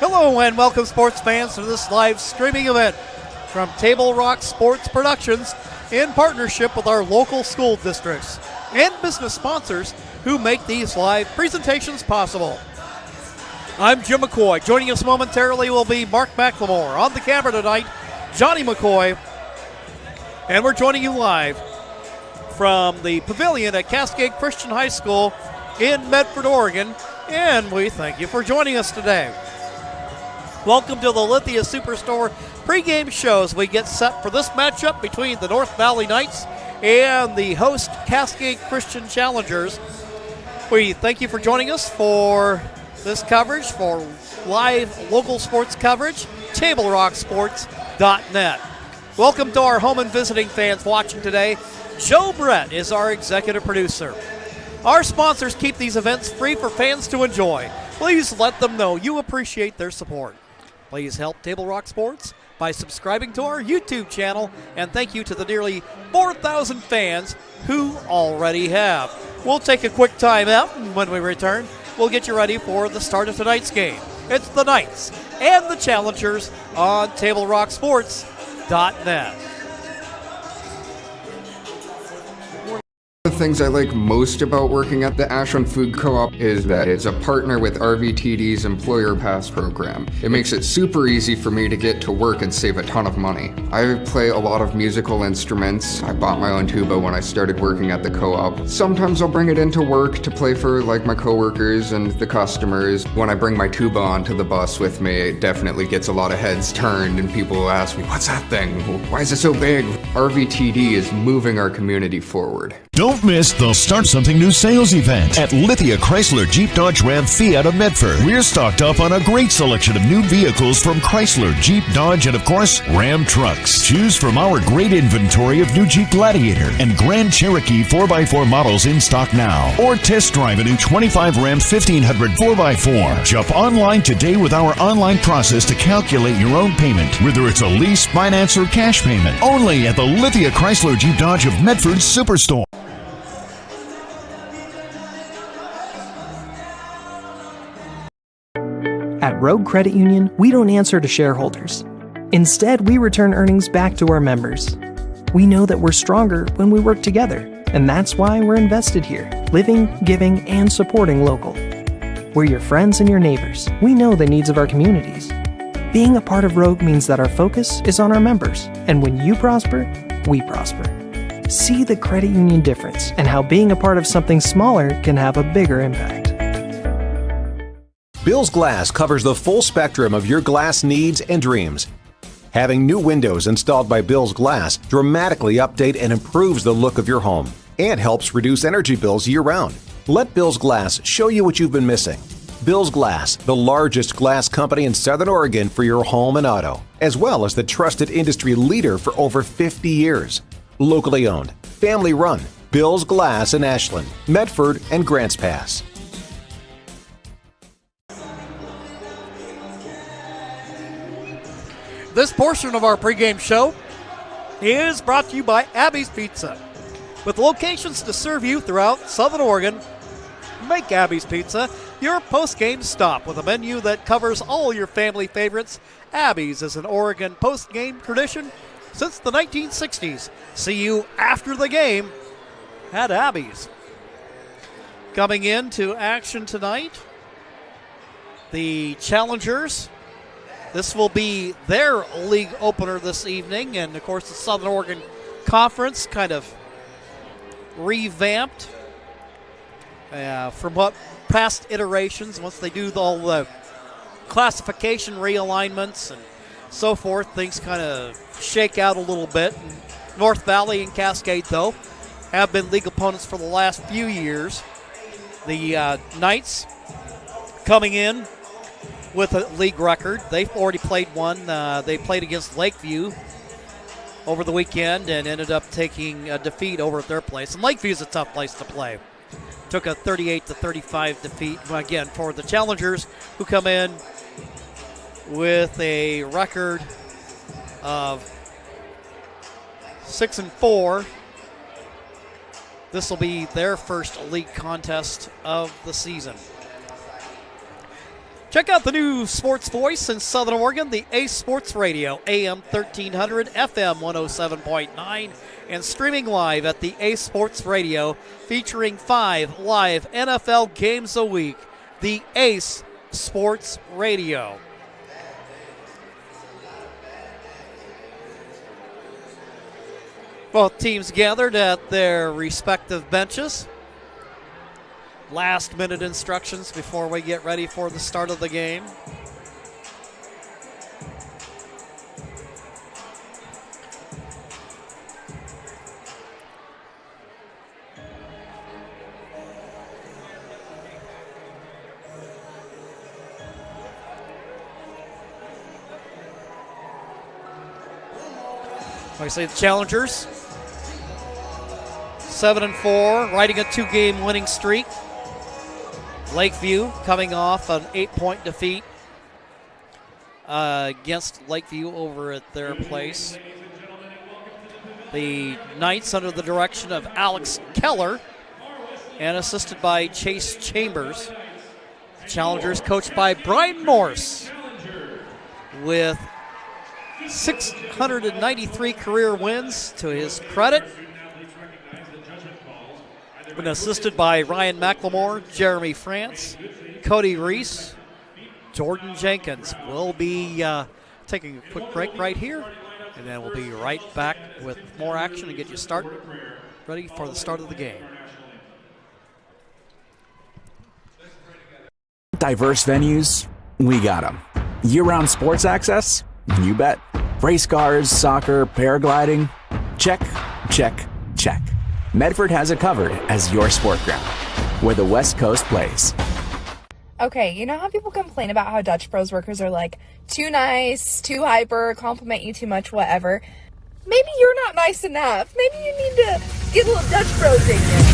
Hello and welcome, sports fans, to this live streaming event from Table Rock Sports Productions in partnership with our local school districts and business sponsors who make these live presentations possible. I'm Jim McCoy. Joining us momentarily will be Mark McLemore. On the camera tonight, Johnny McCoy. And we're joining you live from the pavilion at Cascade Christian High School in Medford, Oregon. And we thank you for joining us today. Welcome to the Lithia Superstore pregame shows. We get set for this matchup between the North Valley Knights and the host Cascade Christian Challengers. We thank you for joining us for this coverage, for live local sports coverage, TableRockSports.net. Welcome to our home and visiting fans watching today. Joe Brett is our executive producer. Our sponsors keep these events free for fans to enjoy. Please let them know you appreciate their support. Please help Table Rock Sports by subscribing to our YouTube channel, and thank you to the nearly 4,000 fans who already have. We'll take a quick time out, and when we return, we'll get you ready for the start of tonight's game. It's the Knights and the Challengers on TableRockSports.net. One of the things I like most about working at the Ashland Food Co-op is that it's a partner with RVTD's Employer Pass program. It makes it super easy for me to get to work and save a ton of money. I play a lot of musical instruments. I bought my own tuba when I started working at the co-op. Sometimes I'll bring it into work to play for like my coworkers and the customers. When I bring my tuba onto the bus with me, it definitely gets a lot of heads turned and people will ask me, "What's that thing? Why is it so big?" RVTD is moving our community forward. Don't miss the Start Something New sales event at Lithia Chrysler Jeep Dodge Ram Fiat of Medford. We're stocked up on a great selection of new vehicles from Chrysler, Jeep, Dodge, and of course, Ram trucks. Choose from our great inventory of new Jeep Gladiator and Grand Cherokee 4x4 models in stock now. Or test drive a new 25 Ram 1500 4x4. Shop online today with our online process to calculate your own payment, whether it's a lease, finance, or cash payment. Only at the Lithia Chrysler Jeep Dodge of Medford Superstore. At Rogue Credit Union, we don't answer to shareholders. Instead, we return earnings back to our members. We know that we're stronger when we work together, and that's why we're invested here, living, giving, and supporting local. We're your friends and your neighbors. We know the needs of our communities. Being a part of Rogue means that our focus is on our members, and when you prosper, we prosper. See the credit union difference and how being a part of something smaller can have a bigger impact. Bill's Glass covers the full spectrum of your glass needs and dreams. Having new windows installed by Bill's Glass dramatically update and improves the look of your home and helps reduce energy bills year-round. Let Bill's Glass show you what you've been missing. Bill's Glass, the largest glass company in Southern Oregon for your home and auto, as well as the trusted industry leader for over 50 years. Locally owned, family run, Bill's Glass in Ashland, Medford, and Grants Pass. This portion of our pregame show is brought to you by Abby's Pizza. With locations to serve you throughout Southern Oregon, make Abby's Pizza your post-game stop with a menu that covers all your family favorites. Abby's is an Oregon post-game tradition since the 1960s. See you after the game at Abby's. Coming into action tonight, the Challengers. This will be their league opener this evening, and of course the Southern Oregon Conference kind of revamped from what past iterations. Once they do all the classification realignments and so forth, things kind of shake out a little bit. And North Valley and Cascade, though, have been league opponents for the last few years. The Knights coming in with a league record. They've already played one. They played against Lakeview over the weekend and ended up taking a defeat over at their place. And Lakeview's a tough place to play. Took a 38-35 defeat, again, for the Challengers, who come in with a record of 6-4. This will be their first league contest of the season. Check out the new sports voice in Southern Oregon, the Ace Sports Radio, AM 1300, FM 107.9, and streaming live at the Ace Sports Radio, featuring 5 live NFL games a week. The Ace Sports Radio. Both teams gathered at their respective benches. Last-minute instructions before we get ready for the start of the game. Like I say, the challengers, 7-4, riding a 2-game winning streak. Lakeview coming off an 8-point defeat against Lakeview over at their place. The Knights, under the direction of Alex Keller and assisted by Chase Chambers. Challengers coached by Brian Morse with 693 career wins to his credit. Been assisted by Ryan McLemore, Jeremy France, Cody Reese, Jordan Jenkins. We'll be taking a quick break right here, and then we'll be right back with more action and get you ready for the start of the game. Diverse venues, we got them. Year-round sports access? You bet. Race cars, soccer, paragliding? Check, check, check. Medford has it covered as your sport ground, where the West Coast plays. Okay, you know how people complain about how Dutch Bros workers are like too nice, too hyper, compliment you too much, whatever? Maybe you're not nice enough. Maybe you need to get a little Dutch Bros in you.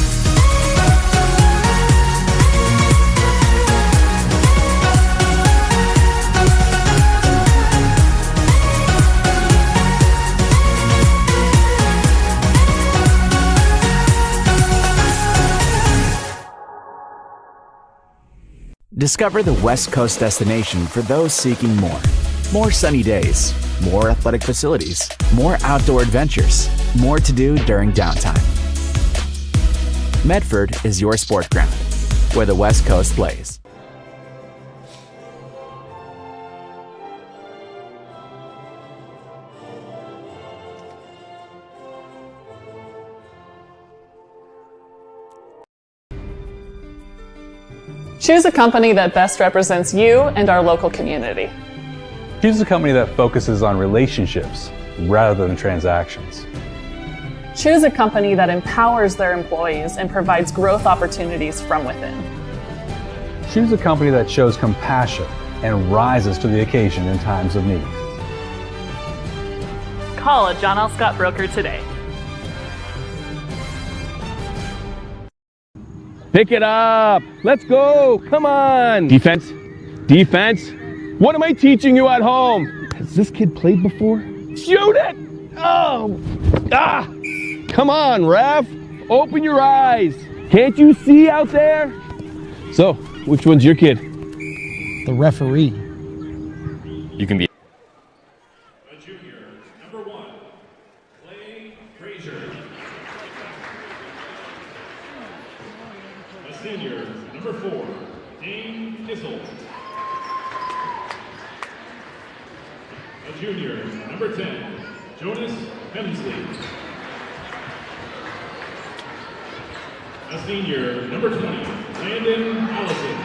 Discover the West Coast destination for those seeking more. More sunny days, more athletic facilities, more outdoor adventures, more to do during downtime. Medford is your sport ground, where the West Coast plays. Choose a company that best represents you and our local community. Choose a company that focuses on relationships rather than transactions. Choose a company that empowers their employees and provides growth opportunities from within. Choose a company that shows compassion and rises to the occasion in times of need. Call a John L. Scott broker today. Pick it up. Let's go. Come on. Defense. Defense. What am I teaching you at home? Has this kid played before? Shoot it. Oh. Ah. Come on, ref. Open your eyes. Can't you see out there? So, which one's your kid? The referee. You can be. A junior, number 1, Clay Frazier. A senior, number 4, Dane Kissel. A junior, number 10, Jonas Hemsley. A senior, number 20, Landon Allison.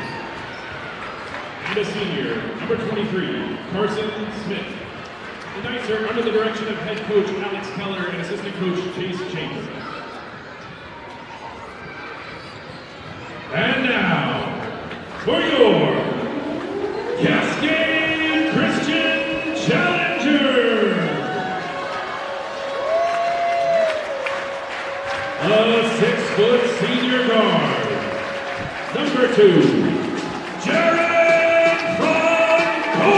And a senior, number 23, Carson Smith. The Knights are under the direction of head coach Alex Keller and assistant coach Chase Chambers. And now, for your Cascade Christian Challenger. A 6-foot senior guard, number 2, Jared Franconia.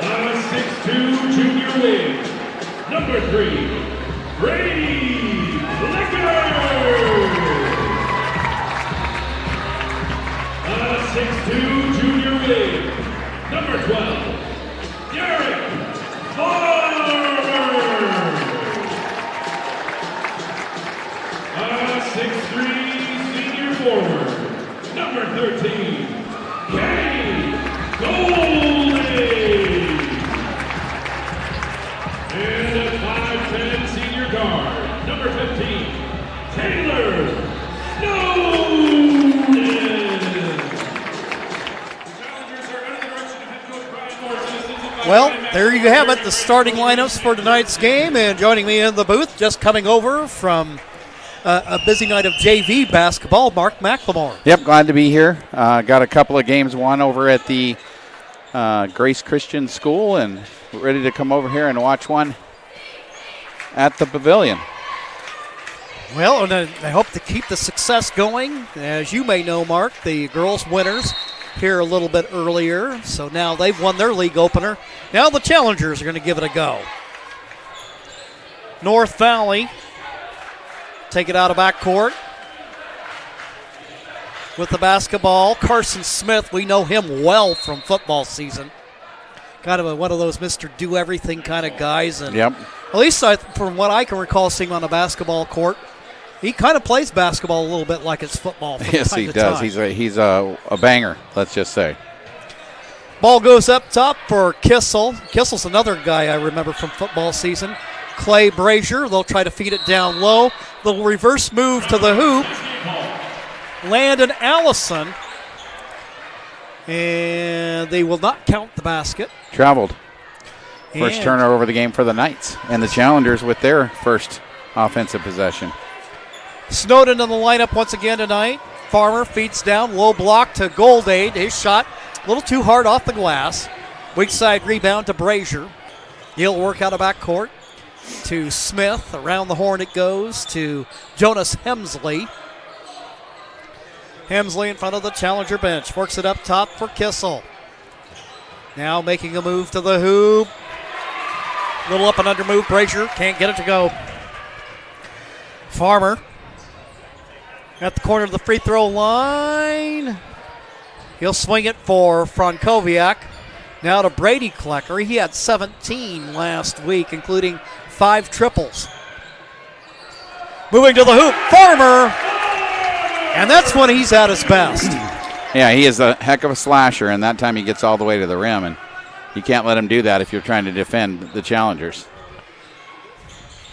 A 6'2 junior wing, number 3, Brady Licker. 6'2", junior wing, number 12, Derek Farmer. 6'3", senior forward, number 13, Kenny Goldie. And a 5'10", senior guard, number 15, Taylor Snowden. Well, there you have it, the starting lineups for tonight's game. And joining me in the booth, just coming over from a busy night of JV basketball, Mark McLemore. Yep, glad to be here. Got a couple of games won over at the Grace Christian School, and ready to come over here and watch one at the Pavilion. Well, and I hope to keep the success going. As you may know, Mark, the girls winners here a little bit earlier, so now they've won their league opener. Now the challengers are going to give it a go. North Valley take it out of backcourt with the basketball. Carson Smith, we know him well from football season. Kind of one of those Mr. Do-everything kind of guys. And yep. At least from what I can recall seeing on a basketball court, he kind of plays basketball a little bit like it's football. Yes, he does. He's a banger, let's just say. Ball goes up top for Kissel. Kissel's another guy I remember from football season. Clay Brazier, they'll try to feed it down low. They'll reverse move to the hoop. Landon Allison. And they will not count the basket. Traveled. First turnover of the game for the Knights. And the Challengers with their first offensive possession. Snowden in the lineup once again tonight. Farmer feeds down, low block to Goldade. His shot a little too hard off the glass. Weak side rebound to Brazier. He'll work out of backcourt to Smith. Around the horn it goes to Jonas Hemsley. Hemsley in front of the Challenger bench. Works it up top for Kissel. Now making a move to the hoop. Little up and under move. Brazier can't get it to go. Farmer at the corner of the free throw line. He'll swing it for Frankowiak. Now to Brady Klecker. He had 17 last week, including 5 triples. Moving to the hoop. Farmer. And that's when he's at his best. Yeah, he is a heck of a slasher, and that time he gets all the way to the rim, and you can't let him do that if you're trying to defend the Challengers.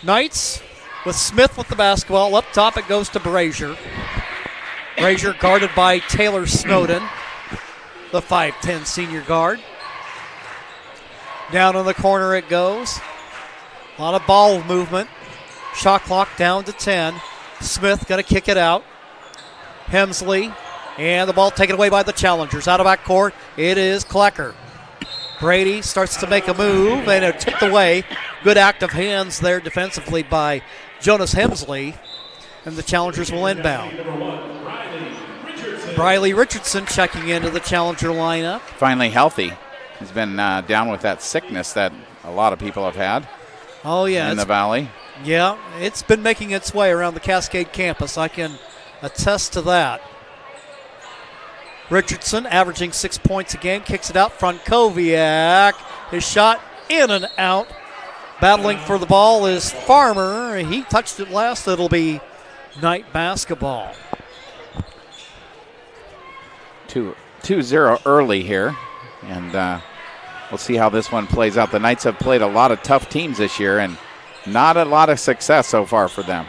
Knights with Smith with the basketball. Up top it goes to Brazier. Brazier guarded by Taylor Snowden, the 5'10 senior guard. Down in the corner it goes. A lot of ball movement. Shot clock down to 10. Smith got to kick it out. Hemsley, and the ball taken away by the Challengers. Out of backcourt, it is Klecker. Brady starts to make a move, and it tipped away. Good act of hands there defensively by Jonas Hemsley, and the Challengers will inbound. Briley Richardson checking into the Challenger lineup. Finally healthy. He's been down with that sickness that a lot of people have had. Oh, yeah. In the Valley. Yeah, it's been making its way around the Cascade campus. I can attest to that. Richardson averaging 6 points a game, kicks it out. Frankowiak, his shot in and out. Battling for the ball is Farmer. He touched it last. It'll be Knight basketball. 2-0 early here, and we'll see how this one plays out. The Knights have played a lot of tough teams this year, and not a lot of success so far for them.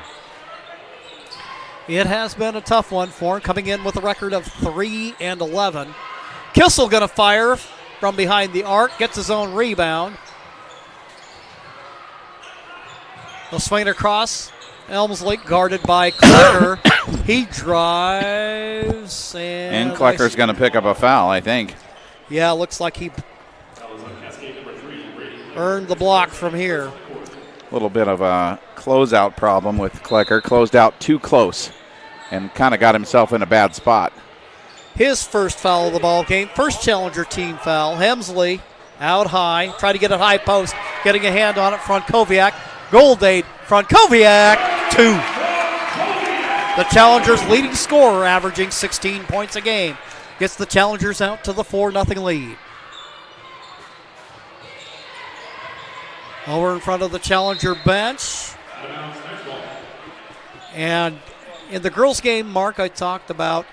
It has been a tough one for him, coming in with a record of 3-11. Kissel going to fire from behind the arc, gets his own rebound. He'll swing it across. Elmsley guarded by Klecker. He drives. And Klecker's going to pick up a foul, I think. Yeah, looks like he earned the block from here. A little bit of a closeout problem with Klecker. Closed out too close and kind of got himself in a bad spot. His first foul of the ball game. First Challenger team foul. Hemsley out high. Try to get it high post. Getting a hand on it. Frankowiak. Goldade. Frankowiak. 2. The Challengers' leading scorer, averaging 16 points a game. gets the Challengers out to the 4-0 lead. Over in front of the Challenger bench. And in the girls' game, Mark, I talked about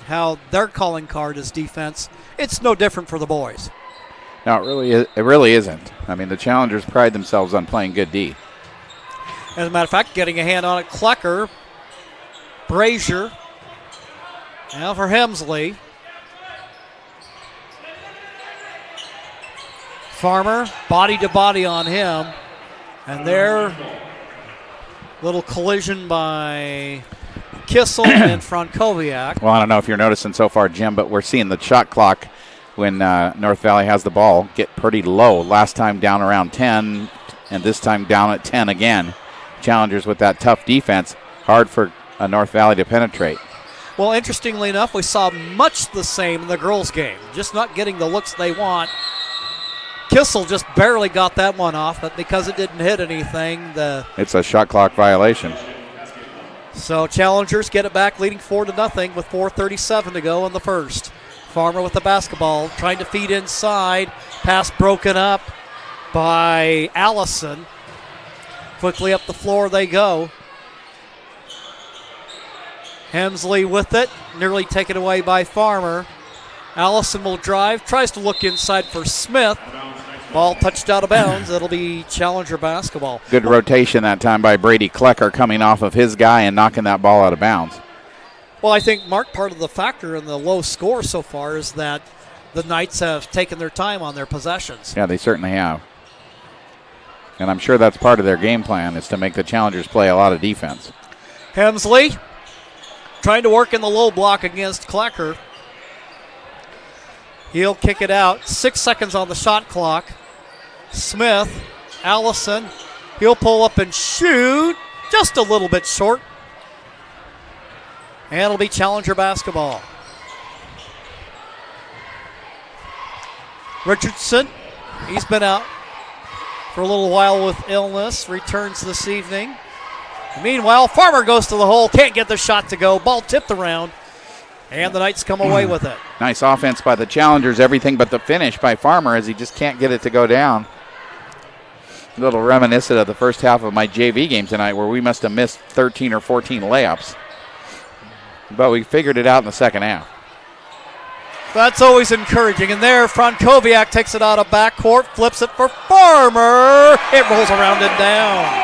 how their calling card is defense. It's no different for the boys. No, it really isn't. I mean, the Challengers pride themselves on playing good D. As a matter of fact, getting a hand on it, Klecker, Brazier, now for Hemsley. Farmer, body to body on him. And there, little collision by Kissel and Frankowiak. Well, I don't know if you're noticing so far, Jim, but we're seeing the shot clock when North Valley has the ball get pretty low. Last time down around 10, and this time down at 10 again. Challengers with that tough defense, hard for North Valley to penetrate. Well, interestingly enough, we saw much the same in the girls' game, just not getting the looks they want. Kissel just barely got that one off, but because it didn't hit anything, it's a shot clock violation. So Challengers get it back, leading 4-0 with 4:37 to go in the first. Farmer with the basketball, trying to feed inside. Pass broken up by Allison. Quickly up the floor they go. Hemsley with it, nearly taken away by Farmer. Allison will drive, tries to look inside for Smith. Ball touched out of bounds. It'll be Challenger basketball. Good rotation that time by Brady Klecker, coming off of his guy and knocking that ball out of bounds. Well, I think, Mark, part of the factor in the low score so far is that the Knights have taken their time on their possessions. Yeah, they certainly have. And I'm sure that's part of their game plan, is to make the Challengers play a lot of defense. Hemsley trying to work in the low block against Klecker. He'll kick it out. 6 seconds on the shot clock. Smith, Allison, he'll pull up and shoot. Just a little bit short. And it'll be Challenger basketball. Richardson, he's been out for a little while with illness, returns this evening. Meanwhile, Farmer goes to the hole, can't get the shot to go. Ball tipped around, and the Knights come away with it. Nice offense by the Challengers, everything but the finish by Farmer, as he just can't get it to go down. A little reminiscent of the first half of my JV game tonight, where we must have missed 13 or 14 layups. But we figured it out in the second half. That's always encouraging. And there, Frankowiak takes it out of backcourt, flips it for Farmer. It rolls around and down.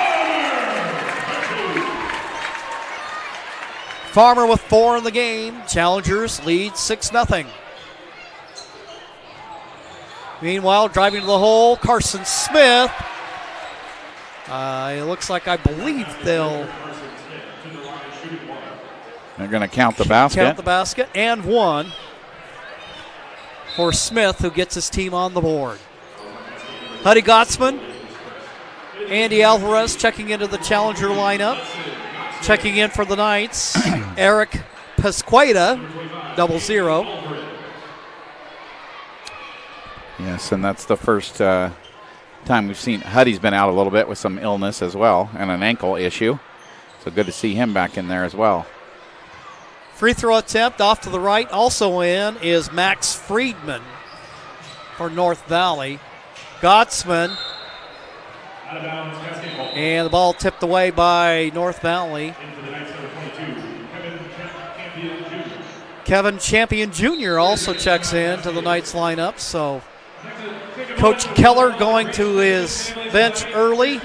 Farmer with 4 in the game. Challengers lead 6-0. Meanwhile, driving to the hole, Carson Smith. It looks like, I believe they're going to count the basket. Count the basket, and one for Smith, who gets his team on the board. Huddy Gottsman, Andy Alvarez checking into the Challenger lineup. Checking in for the Knights, Eric Pesqueda, 0-0. Yes, and that's the first time we've seen Huddy's been out a little bit with some illness as well and an ankle issue. So good to see him back in there as well. Free throw attempt off to the right. Also in is Max Friedman for North Valley. Gottsman. And the ball tipped away by North Valley. Kevin Champion Jr. also checks in to the Knights lineup. So Coach Keller going to his bench early.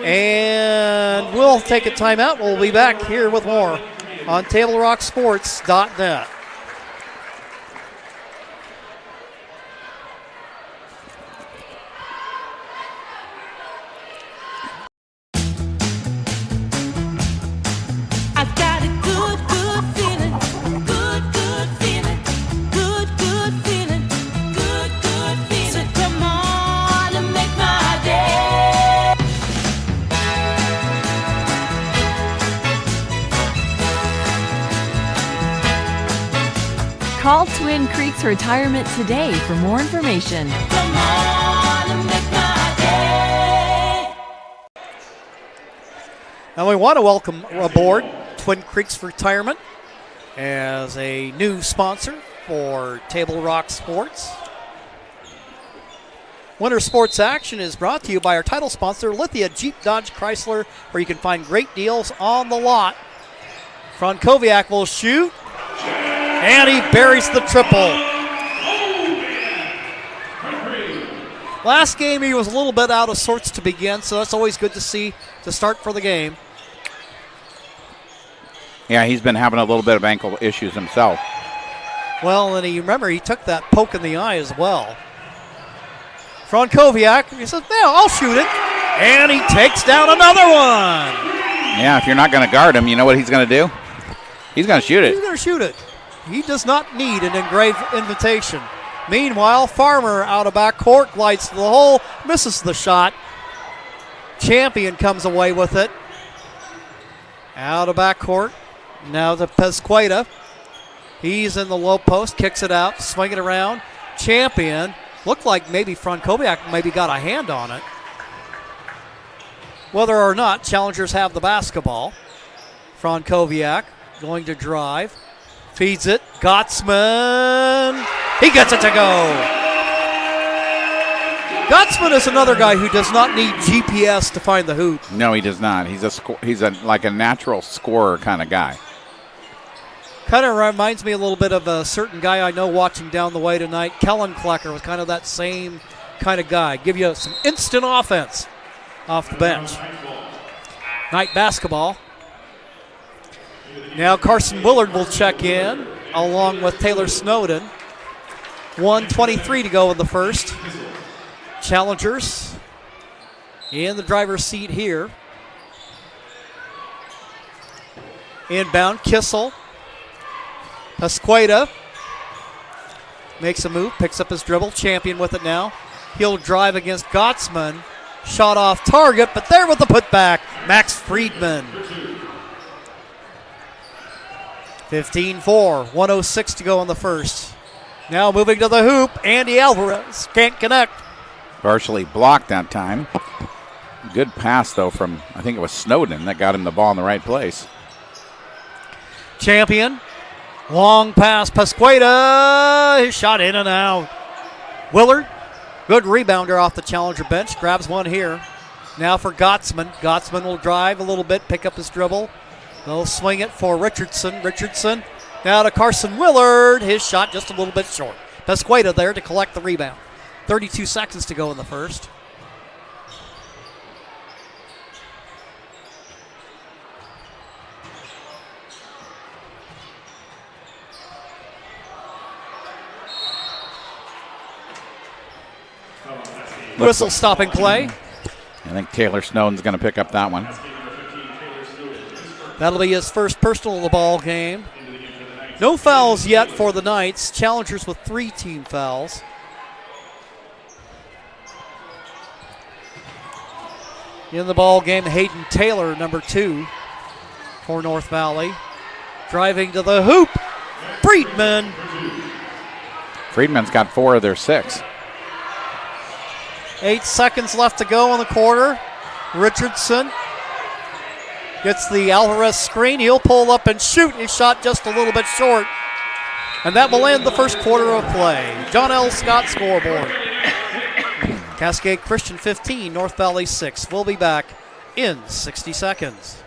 And we'll take a timeout. We'll be back here with more on TableRockSports.net. Call Twin Creeks Retirement today for more information. Come on and make my day. And we want to welcome aboard Twin Creeks Retirement as a new sponsor for Table Rock Sports. Winter Sports Action is brought to you by our title sponsor, Lithia Jeep Dodge Chrysler, where you can find great deals on the lot. Frankowiak will shoot, and he buries the triple. Last game, he was a little bit out of sorts to begin, so that's always good to see to start for the game. Yeah, he's been having a little bit of ankle issues himself. Well, and remember, he took that poke in the eye as well. Frankowiak, he says, "Yeah, I'll shoot it." And he takes down another one. Yeah, if you're not going to guard him, you know what he's going to do? He's going to shoot it. He's going to shoot it. He does not need an engraved invitation. Meanwhile, Farmer out of backcourt, glides to the hole, misses the shot. Champion comes away with it. Out of backcourt. Now to Pesqueda. He's in the low post, kicks it out, swing it around. Champion. Looked like maybe Frankowiak maybe got a hand on it. Whether or not, Challengers have the basketball. Frankowiak going to drive. Feeds it. Gottsman. He gets it to go. Gottsman is another guy who does not need GPS to find the hoop. No, he does not. He's like a natural scorer kind of guy. Kind of reminds me a little bit of a certain guy I know watching down the way tonight. Kellen Klecker was kind of that same kind of guy. Give you some instant offense off the bench. Night basketball. Now Carson Willard will check in along with Taylor Snowden. 1:23 to go in the first. Challengers in the driver's seat here. Inbound, Kissel. Pesqueda makes a move, picks up his dribble. Champion with it now. He'll drive against Gottsman. Shot off target, but there with the putback, Max Friedman. 15-4, 1:06 to go in the first. Now moving to the hoop, Andy Alvarez can't connect. Partially blocked that time. Good pass, though, from, I think it was Snowden that got him the ball in the right place. Champion. Long pass, Pesqueda. His shot in and out. Willard, good rebounder off the Challenger bench. Grabs one here. Now for Gottsman. Gottsman will drive a little bit, pick up his dribble. They'll swing it for Richardson. Richardson now to Carson Willard. His shot just a little bit short. Pesqueda there to collect the rebound. 32 seconds to go in the first. Whistle stopping play. I think Taylor Snowden's going to pick up that one. That'll be his first personal of the ball game. No fouls yet for the Knights. Challengers with 3 team fouls. In the ball game, Hayden Taylor, number 2 for North Valley. Driving to the hoop, Friedman. Friedman's got 4 of their 6. 8 seconds left to go in the quarter. Richardson gets the Alvarez screen. He'll pull up and shoot. His shot just a little bit short. And that will end the first quarter of play. John L. Scott scoreboard. Cascade Christian 15, North Valley 6. We'll be back in 60 seconds.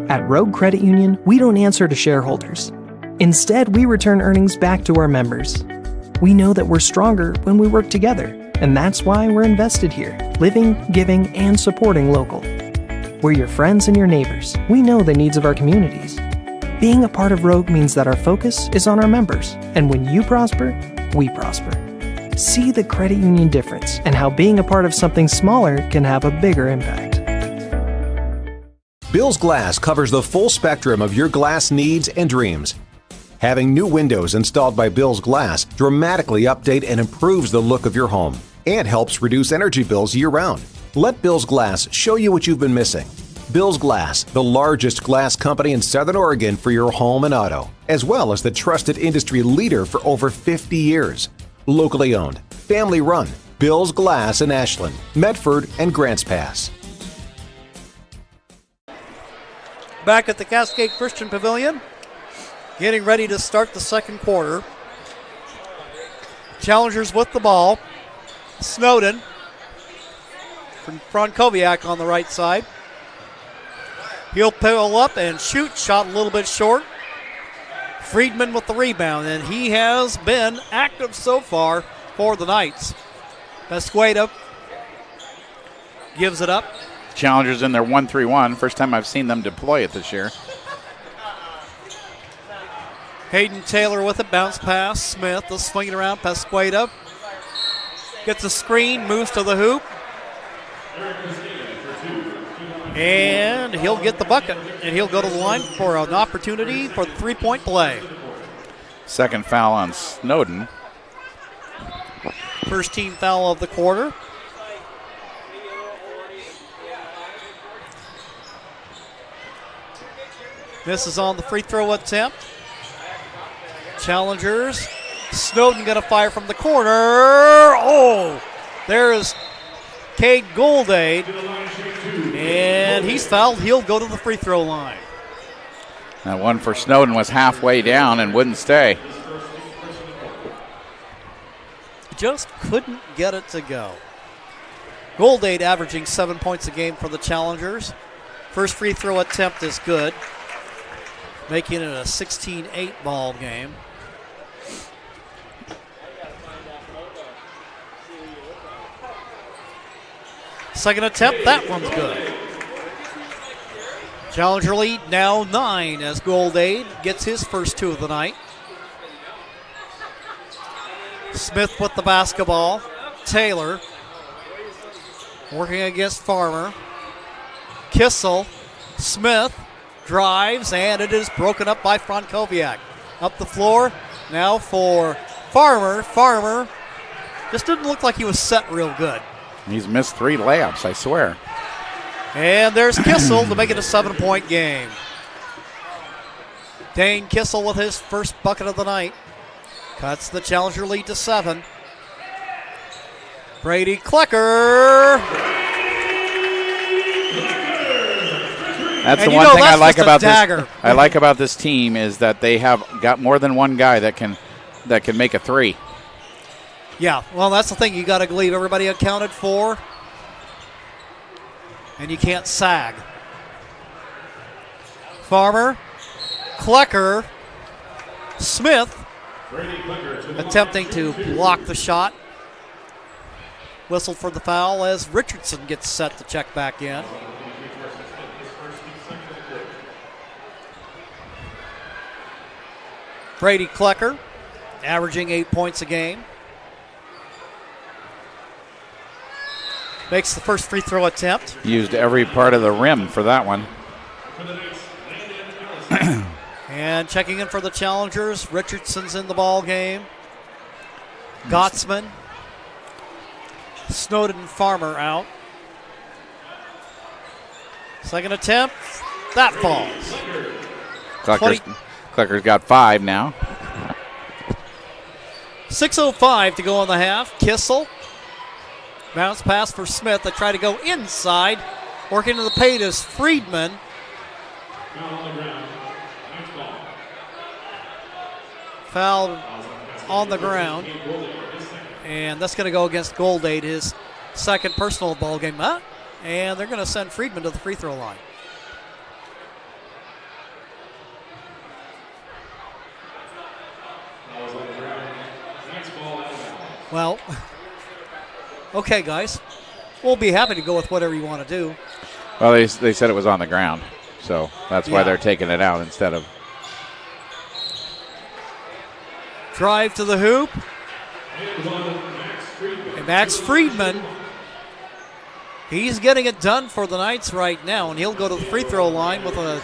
At Rogue Credit Union, we don't answer to shareholders. Instead, we return earnings back to our members. We know that we're stronger when we work together, and that's why we're invested here, living, giving, and supporting local. We're your friends and your neighbors. We know the needs of our communities. Being a part of Rogue means that our focus is on our members, and when you prosper, we prosper. See the credit union difference and how being a part of something smaller can have a bigger impact. Bill's Glass covers the full spectrum of your glass needs and dreams. Having new windows installed by Bill's Glass dramatically update and improves the look of your home and helps reduce energy bills year-round. Let Bill's Glass show you what you've been missing. Bill's Glass, the largest glass company in Southern Oregon for your home and auto, as well as the trusted industry leader for over 50 years. Locally owned, family run, Bill's Glass in Ashland, Medford, and Grants Pass. Back at the Cascade Christian Pavilion, getting ready to start the second quarter. Challengers with the ball. Snowden from Frankowiak on the right side. He'll pull up and shoot. Shot a little bit short. Friedman with the rebound, and he has been active so far for the Knights. Pesqueda gives it up. Challengers in their 1-3-1. First time I've seen them deploy it this year. Hayden Taylor with it. Bounce pass. Smith is swinging around. Pesqueda gets a screen, moves to the hoop. And he'll get the bucket, and he'll go to the line for an opportunity for the three-point play. Second foul on Snowden. First team foul of the quarter. Misses on the free throw attempt. Challengers. Snowden going to fire from the corner. Oh, there's Cade Goldade. And he's fouled. He'll go to the free throw line. That one for Snowden was halfway down and wouldn't stay. Just couldn't get it to go. Goldade averaging 7 points a game for the Challengers. First free throw attempt is good, making it a 16-8 ball game. Second attempt, that one's good. Challenger lead now 9 as Goldade gets his first two of the night. Smith with the basketball. Taylor working against Farmer. Kissel. Smith drives, and it is broken up by Frankowiak. Up the floor now for Farmer. Farmer just didn't look like he was set real good. He's missed 3 layups, I swear. And there's Kissel to make it a 7-point game. Dane Kissel with his first bucket of the night. Cuts the Challenger lead to 7. Brady Klecker. That's the one thing I like about this. I like about this team is that they have got more than one guy that can make a 3. Yeah, well, that's the thing. You got to leave everybody accounted for, and you can't sag. Farmer, Klecker, Smith attempting to block the shot. Whistled for the foul as Richardson gets set to check back in. Brady Klecker averaging 8 points a game. Makes the first free throw attempt. Used every part of the rim for that one. And checking in for the Challengers, Richardson's in the ball game. Gottsman. Snowden Farmer out. Second attempt. That falls. Klecker's got 5 now. 6:05 to go on the half. Kissel. Bounce pass for Smith. They try to go inside. Working to the paint is Friedman. Foul on the ground. And that's going to go against Goldade, his second personal ball game. And they're going to send Friedman to the free throw line. Well, okay, guys. We'll be happy to go with whatever you want to do. Well, they said it was on the ground, so that's why they're taking it out instead of. Drive to the hoop. And Max Friedman, he's getting it done for the Knights right now, and he'll go to the free throw line with an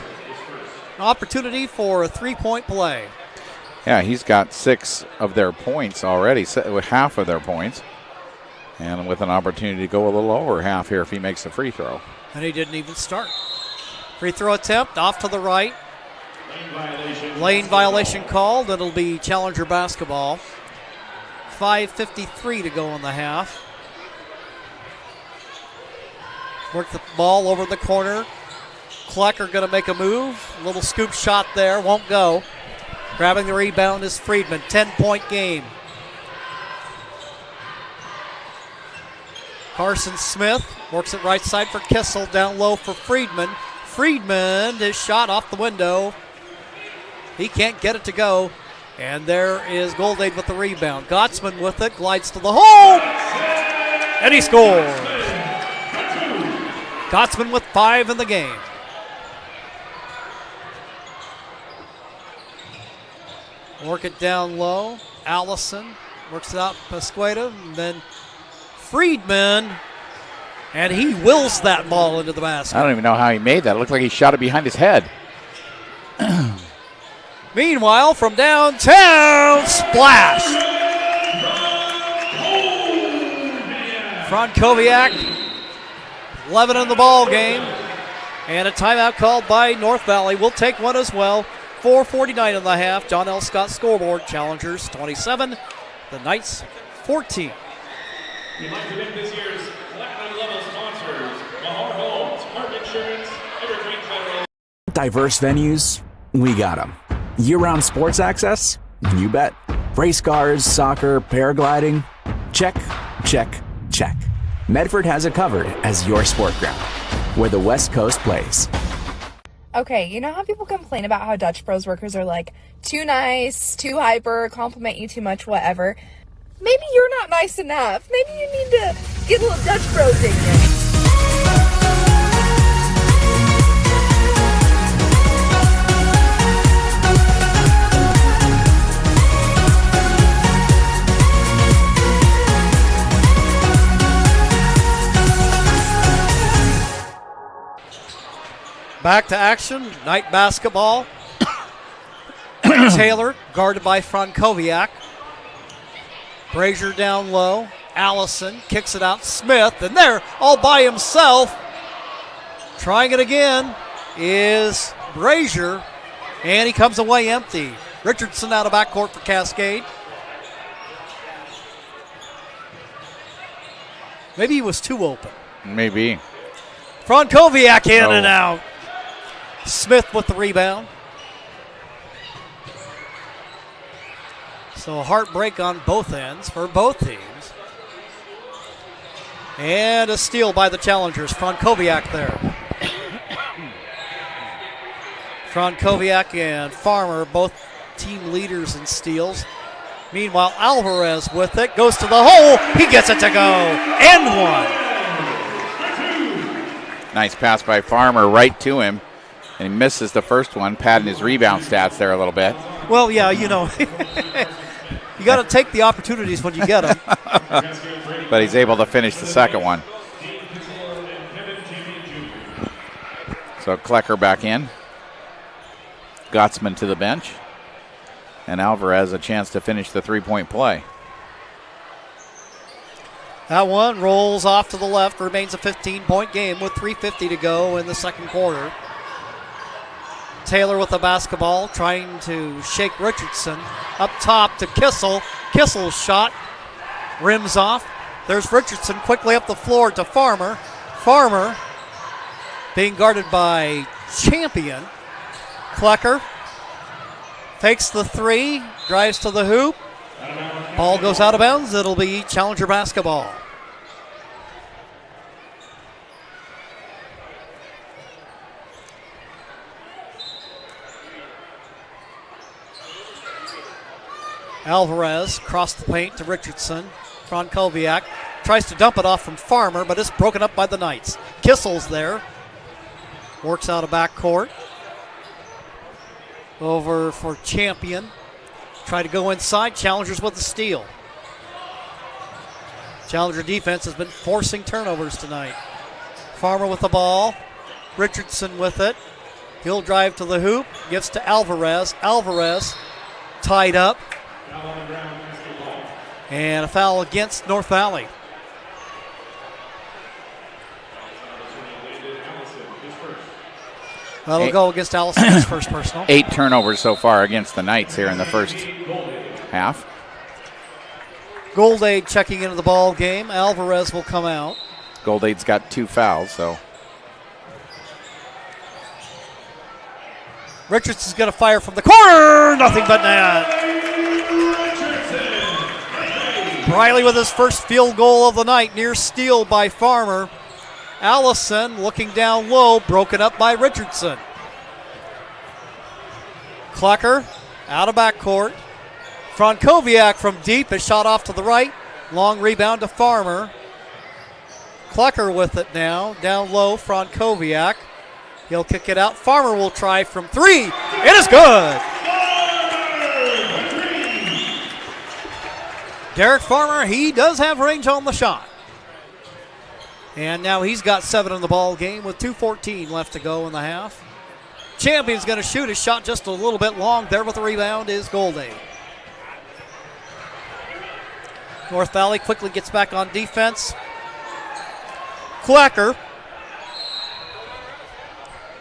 opportunity for a 3-point play. Yeah, he's got 6 of their points already, with half of their points. And with an opportunity to go a little over half here if he makes a free throw. And he didn't even start. Free throw attempt off to the right. Lane violation called. It'll be Challenger basketball. 5:53 to go in the half. Work the ball over the corner. Klecker going to make a move. A little scoop shot there. Won't go. Grabbing the rebound is Friedman. 10-point game. Carson Smith works it right side for Kissel. Down low for Friedman. Friedman, his shot off the window. He can't get it to go. And there is Goldaid with the rebound. Gottsman with it, glides to the hole. And he scores. Gottsman with 5 in the game. Work it down low. Allison works it out Pasqueta. And then Friedman. And he wills that ball into the basket. I don't even know how he made that. It looked like he shot it behind his head. Meanwhile, from downtown, splash. Frankowiak, 11 in the ball game. And a timeout called by North Valley. We'll take one as well. 4:49 in the half. John L. Scott scoreboard. Challengers 27. The Knights 14. We'd like to thank this year's Platinum Level sponsors, Mahar Homes, Park Insurance, Evergreen Federal. Diverse venues, we got them. Year-round sports access? You bet. Race cars, soccer, paragliding? Check, check, check. Medford has it covered as your sport ground, where the West Coast plays. Okay, you know how people complain about how Dutch Bros workers are like too nice, too hyper, compliment you too much, whatever? Maybe you're not nice enough. Maybe you need to get a little Dutch Bros in you. Back to action. Night basketball. Taylor guarded by Frankowiak. Brazier down low. Allison kicks it out. Smith, and there, all by himself. Trying it again is Brazier, and he comes away empty. Richardson out of backcourt for Cascade. Maybe he was too open. Maybe. Frankowiak in and out. Smith with the rebound. So a heartbreak on both ends for both teams. And a steal by the challengers. Frankowiak there. Frankowiak and Farmer, both team leaders in steals. Meanwhile, Alvarez with it. Goes to the hole. He gets it to go. And one. Nice pass by Farmer right to him. And he misses the first one, padding his rebound stats there a little bit. Well, yeah, you know, you got to take the opportunities when you get them. But he's able to finish the second one. So Klecker back in. Gottsman to the bench. And Alvarez a chance to finish the three-point play. That one rolls off to the left. Remains a 15-point game with 3:50 to go in the second quarter. Taylor with the basketball, trying to shake Richardson. Up top to Kissel. Kissel's shot rims off. There's Richardson quickly up the floor to Farmer. Farmer being guarded by Champion. Klecker takes the three, drives to the hoop. Ball goes out of bounds. It'll be Challenger basketball. Alvarez crossed the paint to Richardson. Frankowiak tries to dump it off from Farmer, but it's broken up by the Knights. Kissel's there. Works out of backcourt. Over for Champion. Try to go inside. Challengers with the steal. Challenger defense has been forcing turnovers tonight. Farmer with the ball. Richardson with it. He'll drive to the hoop. Gets to Alvarez. Alvarez tied up. And a foul against North Valley. That'll go against Allison, his first personal. 8 turnovers so far against the Knights here in the first half. Goldaid checking into the ball game. Alvarez will come out. Goldaid's got 2 fouls, so. Richardson's going to fire from the corner. Nothing but net. Briley with his first field goal of the night, near steal by Farmer. Allison looking down low, broken up by Richardson. Clucker out of backcourt. Frankowiak from deep is shot off to the right. Long rebound to Farmer. Clucker with it now, down low, Frankowiak. He'll kick it out. Farmer will try from three. It is good. Derek Farmer, he does have range on the shot. And now he's got 7 in the ball game with 2:14 left to go in the half. Champion's going to shoot his shot just a little bit long. There with the rebound is Goldie. North Valley quickly gets back on defense. Clacker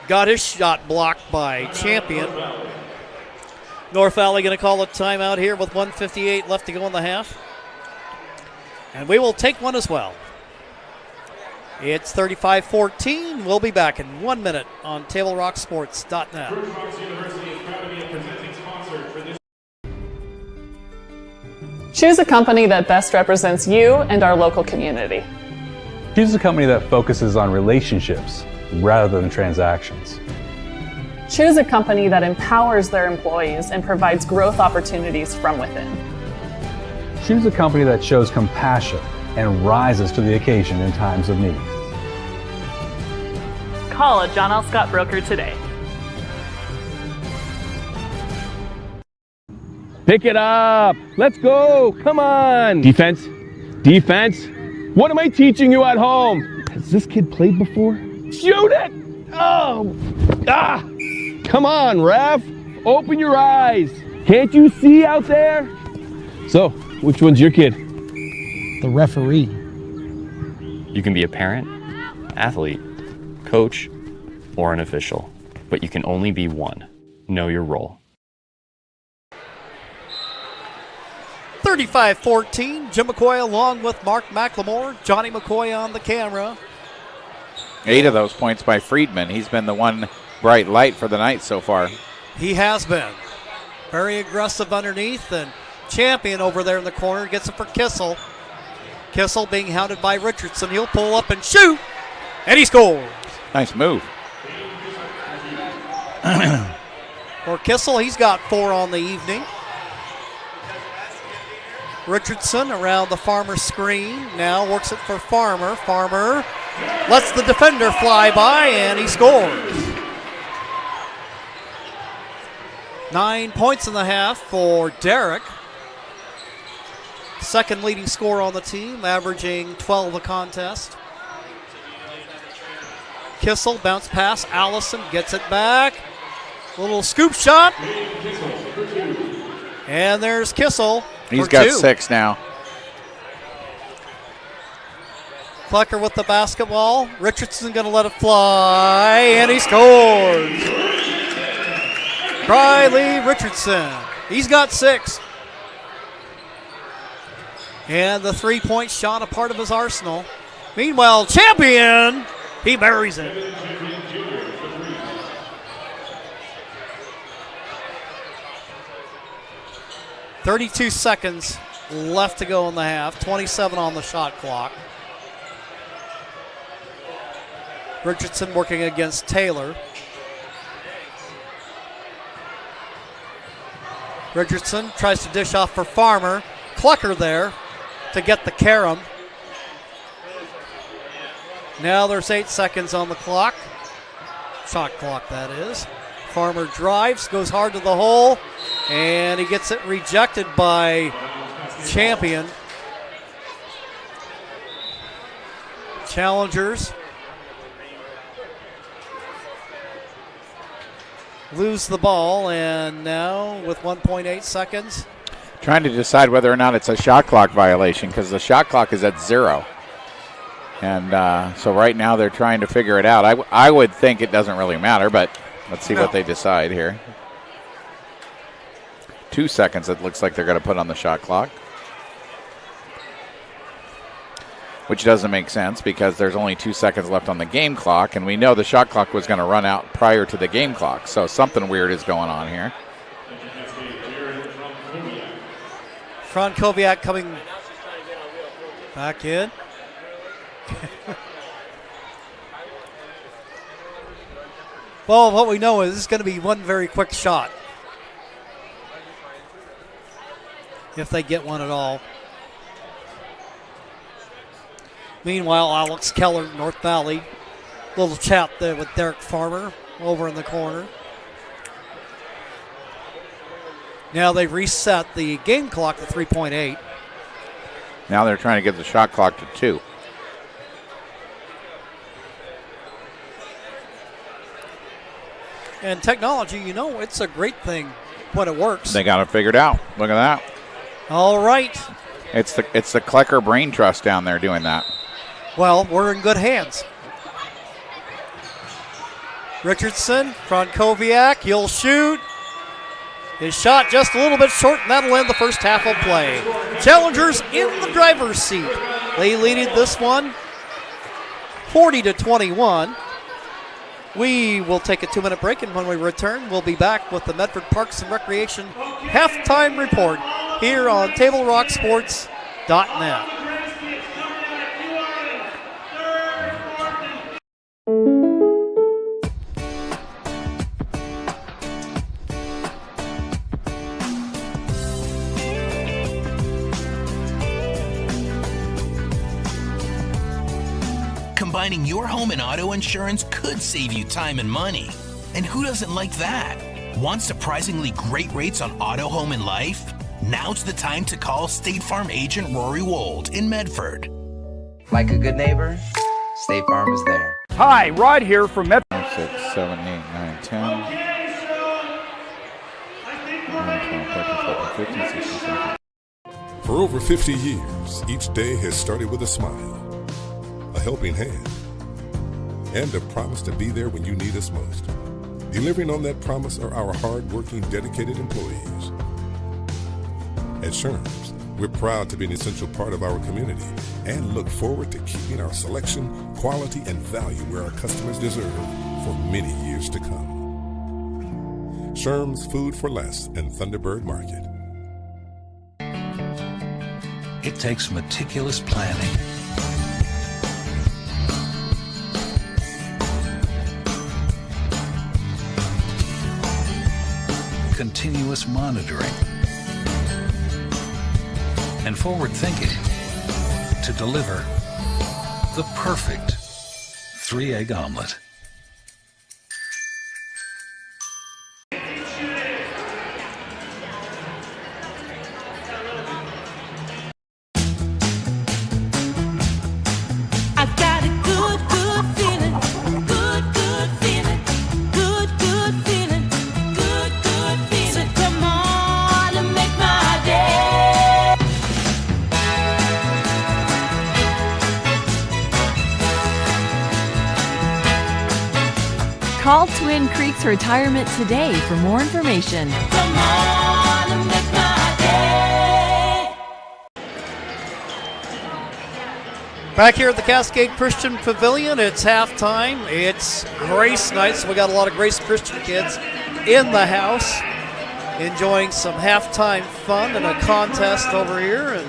got his shot blocked by Champion. North Valley going to call a timeout here with 1:58 left to go in the half. And we will take one as well. It's 35-14. We'll be back in 1 minute on TableRockSports.net. Choose a company that best represents you and our local community. Choose a company that focuses on relationships rather than transactions. Choose a company that empowers their employees and provides growth opportunities from within. Choose a company that shows compassion and rises to the occasion in times of need. Call a John L. Scott broker today. Pick it up. Let's go. Come on. Defense. Defense. What am I teaching you at home? Has this kid played before? Shoot it. Oh. Ah. Come on, ref. Open your eyes. Can't you see out there? So, which one's your kid? The referee. You can be a parent, athlete, coach, or an official, but you can only be one. Know your role. 35-14. Jim McCoy along with Mark McLemore. Johnny McCoy on the camera. 8 of those points by Friedman. He's been the one bright light for the night so far. He has been. Very aggressive underneath, and Champion over there in the corner gets it for Kissel. Kissel being hounded by Richardson. He'll pull up and shoot, and he scores. Nice move. For Kissel, he's got 4 on the evening. Richardson around the Farmer screen. Now works it for Farmer. Farmer lets the defender fly by, and he scores. 9 points in the half for Derek. Second leading scorer on the team, averaging 12 a contest. Kissel, bounce pass. Allison gets it back. Little scoop shot. And there's Kissel. He's got 6 now. Clucker with the basketball. Richardson going to let it fly, and he scores. Riley Richardson. He's got 6. And the three-point shot, a part of his arsenal. Meanwhile, Champion, he buries it. .32 seconds left to go in the half. 27 on the shot clock. Richardson working against Taylor. Richardson tries to dish off for Farmer. Clucker there to get the carom. Now there's 8 seconds on the clock. Shot clock, that is. Farmer drives, goes hard to the hole, and he gets it rejected by Champion. Challengers lose the ball, and now with 1.8 seconds. Trying to decide whether or not it's a shot clock violation because the shot clock is at 0. And so right now they're trying to figure it out. I would think it doesn't really matter, but let's see what they decide here. 2 seconds it looks like they're going to put on the shot clock. which doesn't make sense because there's only 2 seconds left on the game clock, and we know the shot clock was going to run out prior to the game clock. So something weird is going on here. Frankowiak coming back in. Well, what we know is this is going to be one very quick shot. If they get one at all. Meanwhile, Alex Keller, North Valley. Little chat there with Derek Farmer over in the corner. Now they've reset the game clock to 3.8. Now they're trying to get the shot clock to 2. And technology, you know, it's a great thing when it works. They got it figured out. Look at that. All right. It's the Klecker Brain Trust down there doing that. Well, we're in good hands. Richardson, Frankowiak, he'll shoot. His shot just a little bit short, and that'll end the first half of play. Challengers in the driver's seat. They leaded this one 40-21. We will take a 2-minute break, and when we return, we'll be back with the Medford Parks and Recreation halftime report here on TableRockSports.net. Combining your home and auto insurance could save you time and money. And who doesn't like that? Want surprisingly great rates on auto, home, and life? Now's the time to call State Farm agent Rory Wold in Medford. Like a good neighbor, State Farm is there. Hi, Rod here from Medford. 6, 7, 8, 9, 10. 11, 12, 13, 14, 15, 16, 17. For over 50 years, each day has started with a smile, a helping hand, and a promise to be there when you need us most. Delivering on that promise are our hard-working, dedicated employees. At Sherms, we're proud to be an essential part of our community and look forward to keeping our selection, quality, and value where our customers deserve for many years to come. Sherms Food for Less and Thunderbird Market. It takes meticulous planning, continuous monitoring, and forward thinking to deliver the perfect 3-egg omelet. Call Twin Creeks Retirement today for more information. Come on and make my day. Back here at the Cascade Christian Pavilion, it's halftime. It's Grace night, so we got a lot of Grace Christian kids in the house enjoying some halftime fun and a contest over here, and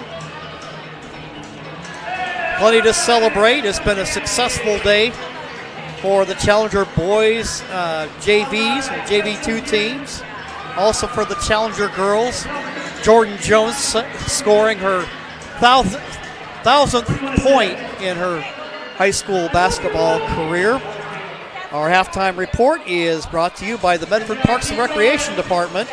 plenty to celebrate. It's been a successful day for the Challenger boys JVs or JV2 teams. Also for the Challenger girls, Jordan Jones scoring her 1,000th point in her high school basketball career. Our halftime report is brought to you by the Medford Parks and Recreation Department.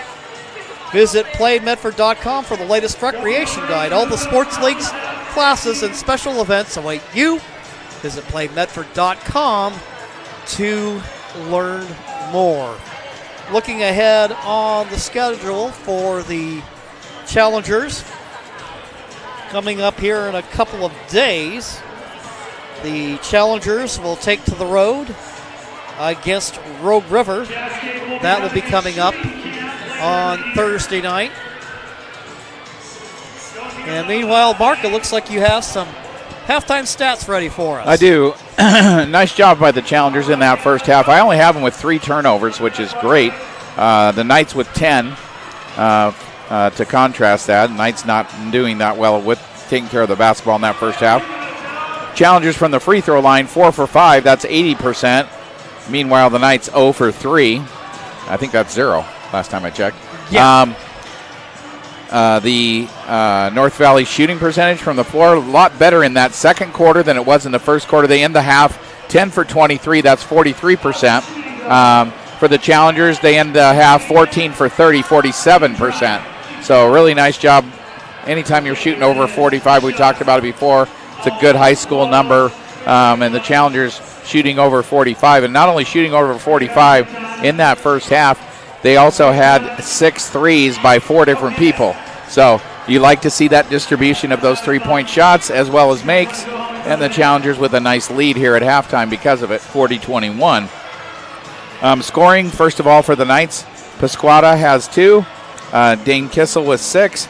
Visit playmedford.com for the latest recreation guide. All the sports leagues, classes, and special events await you. Visit playmedford.com to learn more. Looking ahead on the schedule for the Challengers, coming up here in a couple of days, the Challengers will take to the road against Rogue River. That will be coming up on Thursday night. And meanwhile, Mark, it looks like you have some halftime stats ready for us. I do. Nice job by the Challengers in that first half. I only have them with 3 turnovers, which is great. The Knights with 10 to contrast that. Knights not doing that well with taking care of the basketball in that first half. Challengers from the free throw line, 4 for 5. That's 80%. Meanwhile, the Knights 0 for 3. I think that's 0 last time I checked. Yeah. The North Valley shooting percentage from the floor, a lot better in that second quarter than it was in the first quarter. They end the half 10 for 23. That's 43%. For the Challengers, they end the half 14 for 30, 47%. So really nice job. Anytime you're shooting over 45, we talked about it before, it's a good high school number. And the Challengers shooting over 45. And not only shooting over 45 in that first half, they also had 6 threes by 4 different people. So you like to see that distribution of those 3-point shots as well as makes. And the Challengers with a nice lead here at halftime because of it, 40-21. Scoring, first of all, for the Knights, Pasquata has 2. Dane Kissel with 6.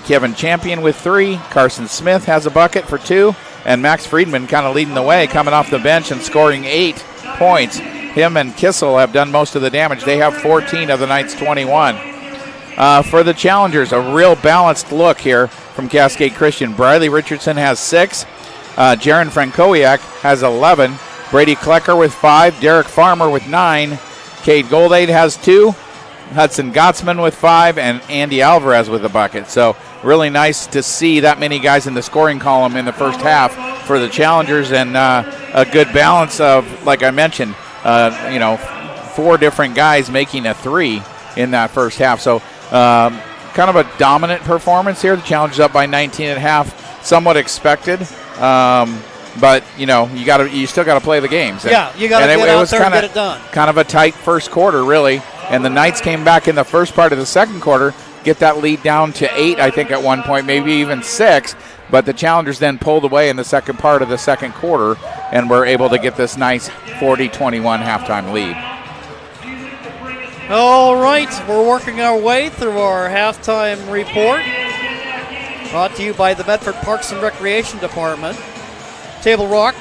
Kevin Champion with 3. Carson Smith has a bucket for 2. And Max Friedman kind of leading the way, coming off the bench and scoring 8 points. Him and Kissel have done most of the damage. They have 14 of the Knights' 21. For the Challengers, a real balanced look here from Cascade Christian. Briley Richardson has 6. Jaron Frankowiak has 11. Brady Klecker with 5. Derek Farmer with 9. Cade Goldade has 2. Hudson Gottsman with 5. And Andy Alvarez with a bucket. So really nice to see that many guys in the scoring column in the first half for the Challengers, and a good balance of, like I mentioned, 4 different guys making a 3 in that first half. So kind of a dominant performance here. The Challengers up by 19 at half, somewhat expected. But you still got to play the games. Yeah, you got to get out there and get it done. Kind of a tight first quarter, really. And the Knights came back in the first part of the second quarter, get that lead down to 8, I think, at one point, maybe even 6. But the Challengers then pulled away in the second part of the second quarter and were able to get this nice 40-21 halftime lead. All right, we're working our way through our halftime report. Brought to you by the Medford Parks and Recreation Department. Table Rock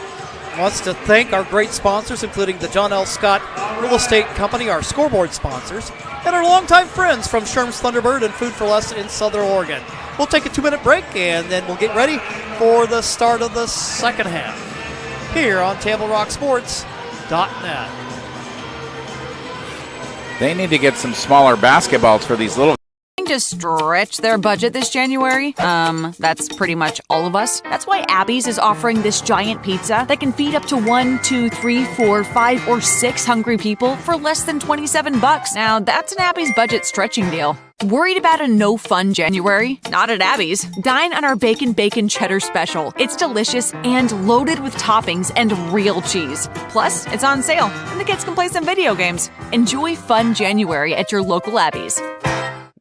wants to thank our great sponsors, including the John L. Scott Real Estate Company, our scoreboard sponsors, and our longtime friends from Sherm's Thunderbird and Food for Less in Southern Oregon. We'll take a 2-minute break, and then we'll get ready for the start of the second half here on TableRockSports.net. They need to get some smaller basketballs for these little to stretch their budget this January. That's pretty much all of us. That's why Abby's is offering this giant pizza that can feed up to 1, 2, 3, 4, 5, or 6 hungry people for less than $27. Now, that's an Abby's budget stretching deal. Worried about a no-fun January? Not at Abby's. Dine on our Bacon Cheddar Special. It's delicious and loaded with toppings and real cheese. Plus, it's on sale, and the kids can play some video games. Enjoy fun January at your local Abby's.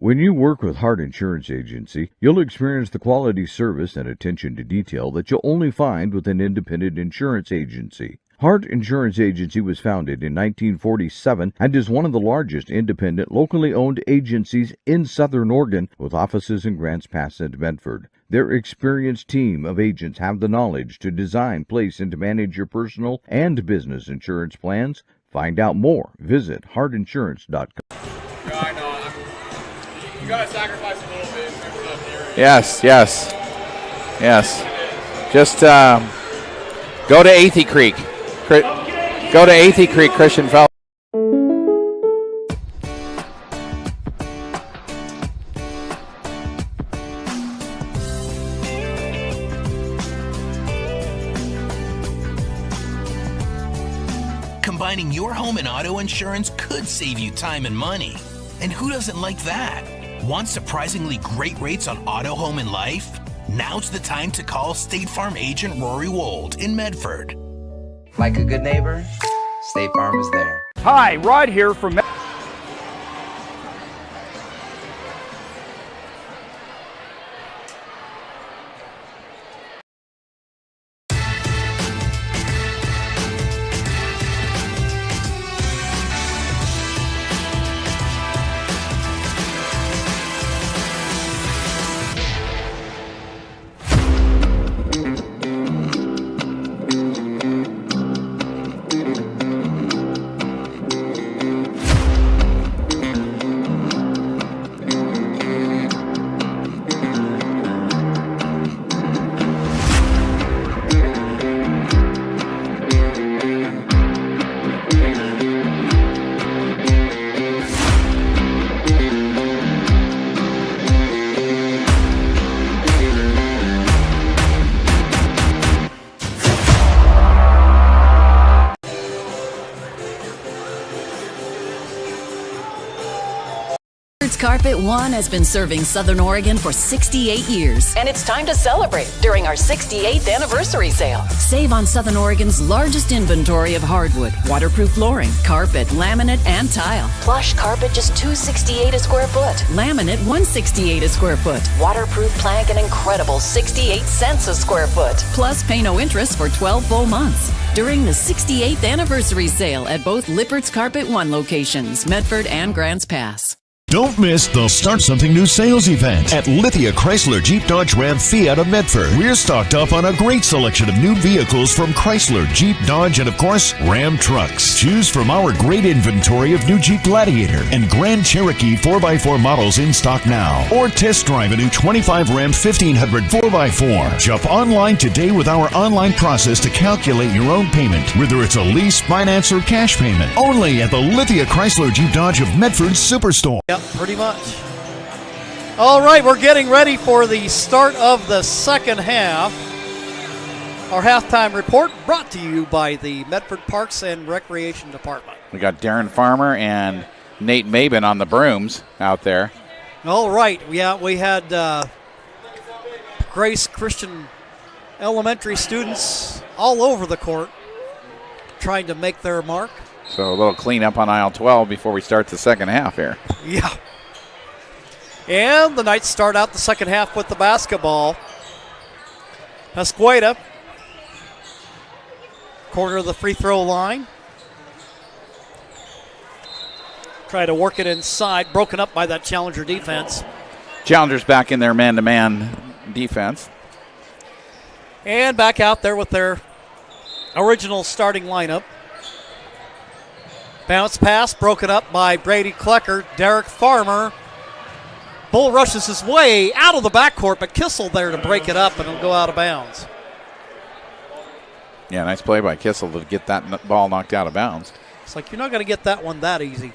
When you work with Hart Insurance Agency, you'll experience the quality service and attention to detail that you'll only find with an independent insurance agency. Hart Insurance Agency was founded in 1947 and is one of the largest independent, locally owned agencies in Southern Oregon, with offices in Grants Pass and Medford. Their experienced team of agents have the knowledge to design, place, and to manage your personal and business insurance plans. Find out more. Visit hartinsurance.com. You gotta sacrifice a little bit. Yes. Just go to Athey Creek. Go to Athey Creek Christian Fellowship. Combining your home and auto insurance could save you time and money. And who doesn't like that? Want surprisingly great rates on auto, home, and life? Now's the time to call State Farm agent Rory Wold in Medford. Like a good neighbor, State Farm is there. Hi, Rod here from Lippert's Carpet One has been serving Southern Oregon for 68 years. And it's time to celebrate during our 68th anniversary sale. Save on Southern Oregon's largest inventory of hardwood, waterproof flooring, carpet, laminate, and tile. Plush carpet just $268 a square foot. Laminate $168 a square foot. Waterproof plank an incredible 68 cents a square foot. Plus pay no interest for 12 full months. During the 68th anniversary sale at both Lippert's Carpet One locations, Medford and Grants Pass. Don't miss the Start Something New sales event at Lithia Chrysler Jeep Dodge Ram Fiat of Medford. We're stocked up on a great selection of new vehicles from Chrysler, Jeep, Dodge, and of course, Ram trucks. Choose from our great inventory of new Jeep Gladiator and Grand Cherokee 4x4 models in stock now. Or test drive a new 25 Ram 1500 4x4. Shop online today with our online process to calculate your own payment, whether it's a lease, finance, or cash payment. Only at the Lithia Chrysler Jeep Dodge of Medford Superstore. Yep, pretty much. All right, we're getting ready for the start of the second half. Our halftime report brought to you by the Medford Parks and Recreation Department. We got Darren Farmer and Nate Mabin on the brooms out there. All right, yeah, we had Grace Christian Elementary students all over the court trying to make their mark. So a little cleanup on aisle 12 before we start the second half here. Yeah. And the Knights start out the second half with the basketball. Cascade, corner of the free throw line. Try to work it inside, broken up by that Challenger defense. Challengers back in their man-to-man defense. And back out there with their original starting lineup. Bounce pass broken up by Brady Klecker. Derek Farmer. Bull rushes his way out of the backcourt, but Kissel there to break it up, and it'll go out of bounds. Yeah, nice play by Kissel to get that ball knocked out of bounds. It's like you're not going to get that one that easy.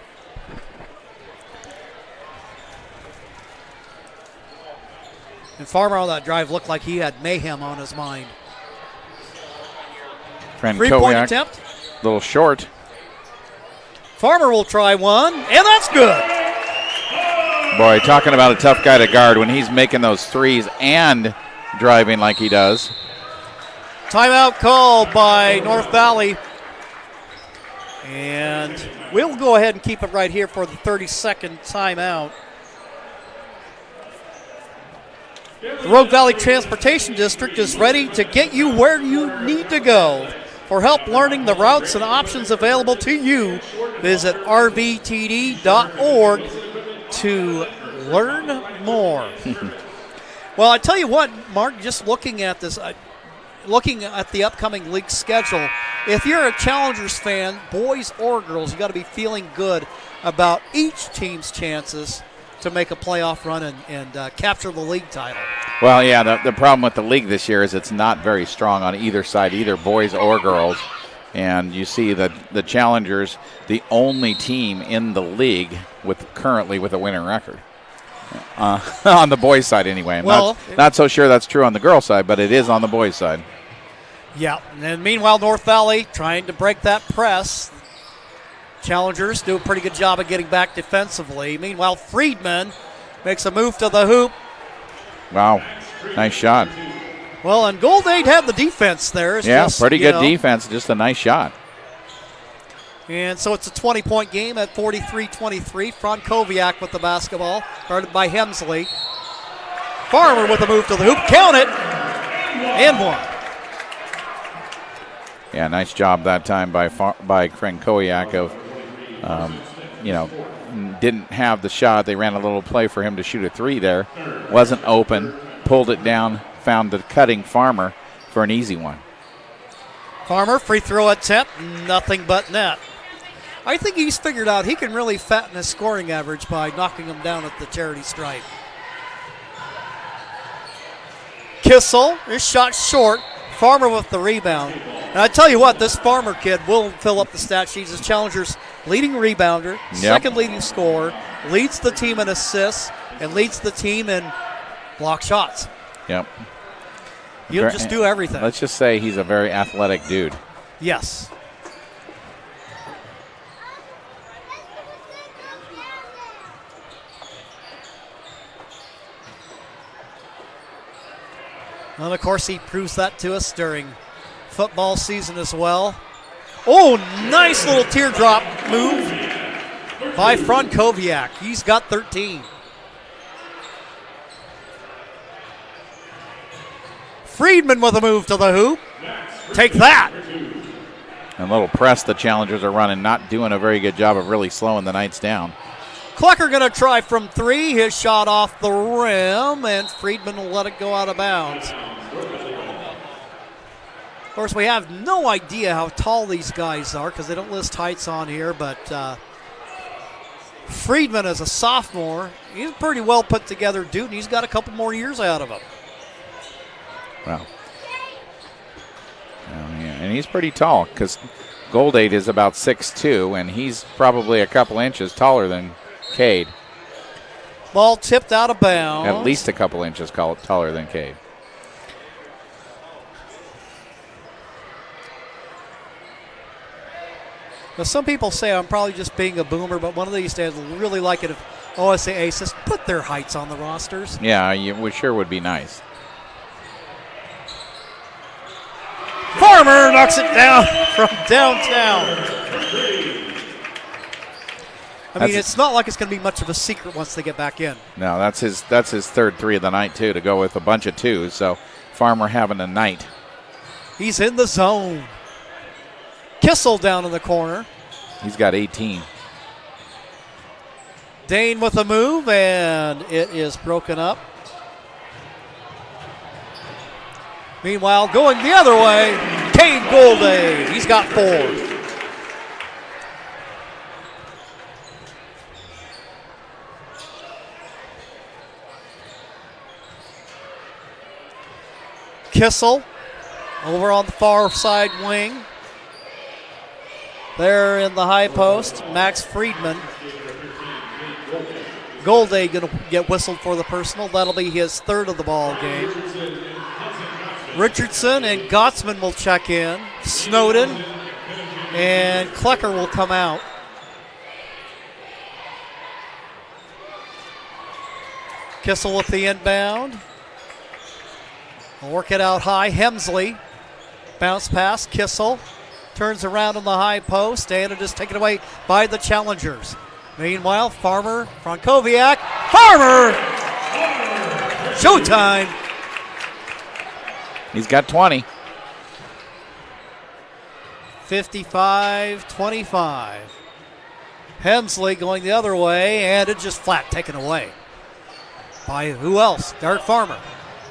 And Farmer on that drive looked like he had mayhem on his mind. Three-point attempt. A little short. Farmer will try one, and that's good. Boy, talking about a tough guy to guard when he's making those threes and driving like he does. Timeout called by North Valley. And we'll go ahead and keep it right here for the 30-second timeout. The Rogue Valley Transportation District is ready to get you where you need to go. For help learning the routes and options available to you, visit rvtd.org to learn more. Well, I tell you what, Mark, just looking at this, looking at the upcoming league schedule, if you're a Challengers fan, boys or girls, you got to be feeling good about each team's chances to make a playoff run and capture the league title. Well, yeah, the problem with the league this year is it's not very strong on either side, either boys or girls. And you see that the Challengers, the only team in the league currently with a winning record. On the boys' side anyway. I'm not so sure that's true on the girls' side, but it is on the boys' side. Yeah, and then meanwhile, North Valley trying to break that press. Challengers do a pretty good job of getting back defensively. Meanwhile, Friedman makes a move to the hoop. Wow, nice shot. Well, and Goldade had the defense there. It's pretty good defense, just a nice shot. And so it's a 20-point game at 43-23. Frankowiak with the basketball, guarded by Hemsley. Farmer with a move to the hoop. Count it, and one. Yeah, nice job that time by Frankowiak of, didn't have the shot. They ran a little play for him to shoot a three there. Wasn't open, pulled it down, found the cutting Farmer for an easy one. Farmer, free throw attempt, nothing but net. I think he's figured out he can really fatten his scoring average by knocking him down at the charity stripe. Kissel, his shot short. Farmer with the rebound. And I tell you what, this Farmer kid will fill up the stat sheets as Challengers' leading rebounder, second leading scorer, leads the team in assists, and leads the team in block shots. Yep. He'll just do everything. Let's just say he's a very athletic dude. Yes. And of course, he proves that to us during football season as well. Oh, nice little teardrop move by Frankowiak. He's got 13. Friedman with a move to the hoop. Take that. And a little press the challengers are running, not doing a very good job of really slowing the Knights down. Klecker going to try from 3. His shot off the rim, and Friedman will let it go out of bounds. Of course, we have no idea how tall these guys are because they don't list heights on here, but Friedman is a sophomore. He's pretty well put together dude, and he's got a couple more years out of him. Wow. And he's pretty tall because Goldade is about 6'2", and he's probably a couple inches taller than Cade. Ball tipped out of bounds. At least a couple inches taller than Cade. Now, some people say I'm probably just being a boomer, but one of these days I'd really like it if OSA Aces put their heights on the rosters. Yeah, we sure would be nice. Farmer knocks it down from downtown. I mean, it's not like it's going to be much of a secret once they get back in. No, that's his third 3 of the night, too, to go with a bunch of 2s. So Farmer having a night. He's in the zone. Kissel down in the corner. He's got 18. Dane with a move, and it is broken up. Meanwhile, going the other way, Cade Goldade. He's got 4. Kissel over on the far side wing. There in the high post, Max Friedman. Goldade going to get whistled for the personal. That'll be his 3rd of the ball game. Richardson and Gottsman will check in. Snowden and Klecker will come out. Kissel with the inbound. We'll work it out high. Hemsley. Bounce pass. Kissel turns around on the high post, and it is taken away by the challengers. Meanwhile, Farmer, Frankowiak. Farmer! Showtime! He's got 20. 55-25. Hemsley going the other way, and it just flat taken away. By who else? Derek Farmer.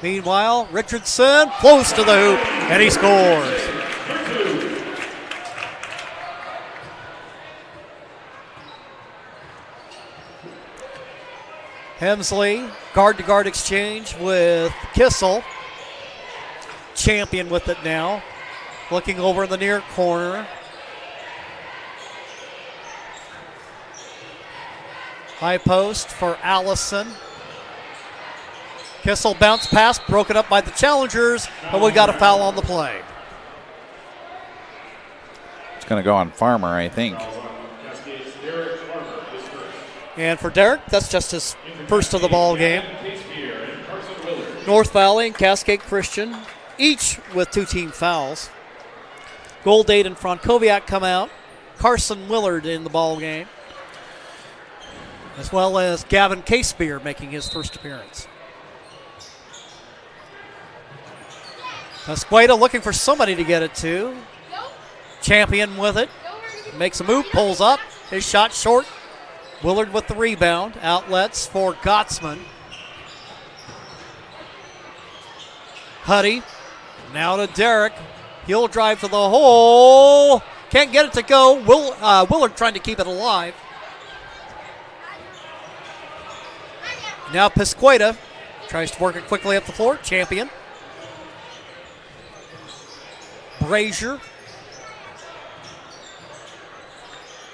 Meanwhile, Richardson flows to the hoop, and he scores. Hemsley, guard-to-guard exchange with Kissel. Champion with it now. Looking over in the near corner. High post for Allison. Kissel bounce pass, broken up by the challengers, but we got a foul on the play. It's going to go on Farmer, I think. And for Derek, that's just his first of the ball game. North Valley and Cascade Christian, each with 2 team fouls. Goldade and Frankowiak come out. Carson Willard in the ball game, as well as Gavin Casebeer making his first appearance. Pasqueta looking for somebody to get it to. Champion with it. Makes a move, pulls up. His shot short. Willard with the rebound. Outlets for Gottsman. Huddy. Now to Derek. He'll drive to the hole. Can't get it to go. Willard trying to keep it alive. Now Pasqueta tries to work it quickly up the floor. Champion. Brazier.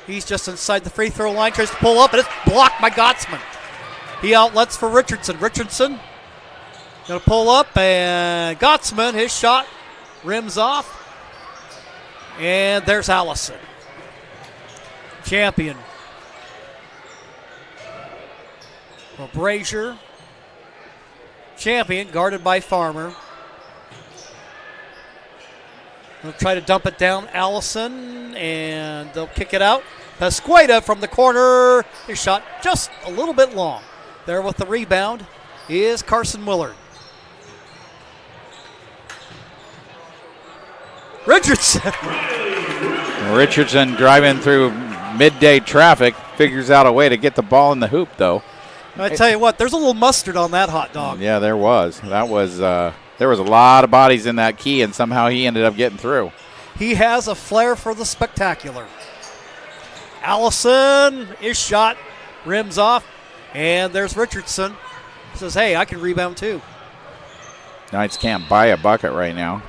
He's just inside the free throw line, tries to pull up, and it's blocked by Gottsman. He outlets for Richardson. Richardson going to pull up, and Gottsman, his shot rims off. And there's Allison. Champion. For Brazier. Champion, guarded by Farmer. They'll try to dump it down. Allison, and they'll kick it out. Pasqueda from the corner. His shot just a little bit long. There with the rebound is Carson Willard. Richardson driving through midday traffic, figures out a way to get the ball in the hoop, though. I tell you what, there's a little mustard on that hot dog. Yeah, there was. There was a lot of bodies in that key, and somehow he ended up getting through. He has a flair for the spectacular. Allison, his shot rims off, and there's Richardson. He says, hey, I can rebound too. Knights can't buy a bucket right now.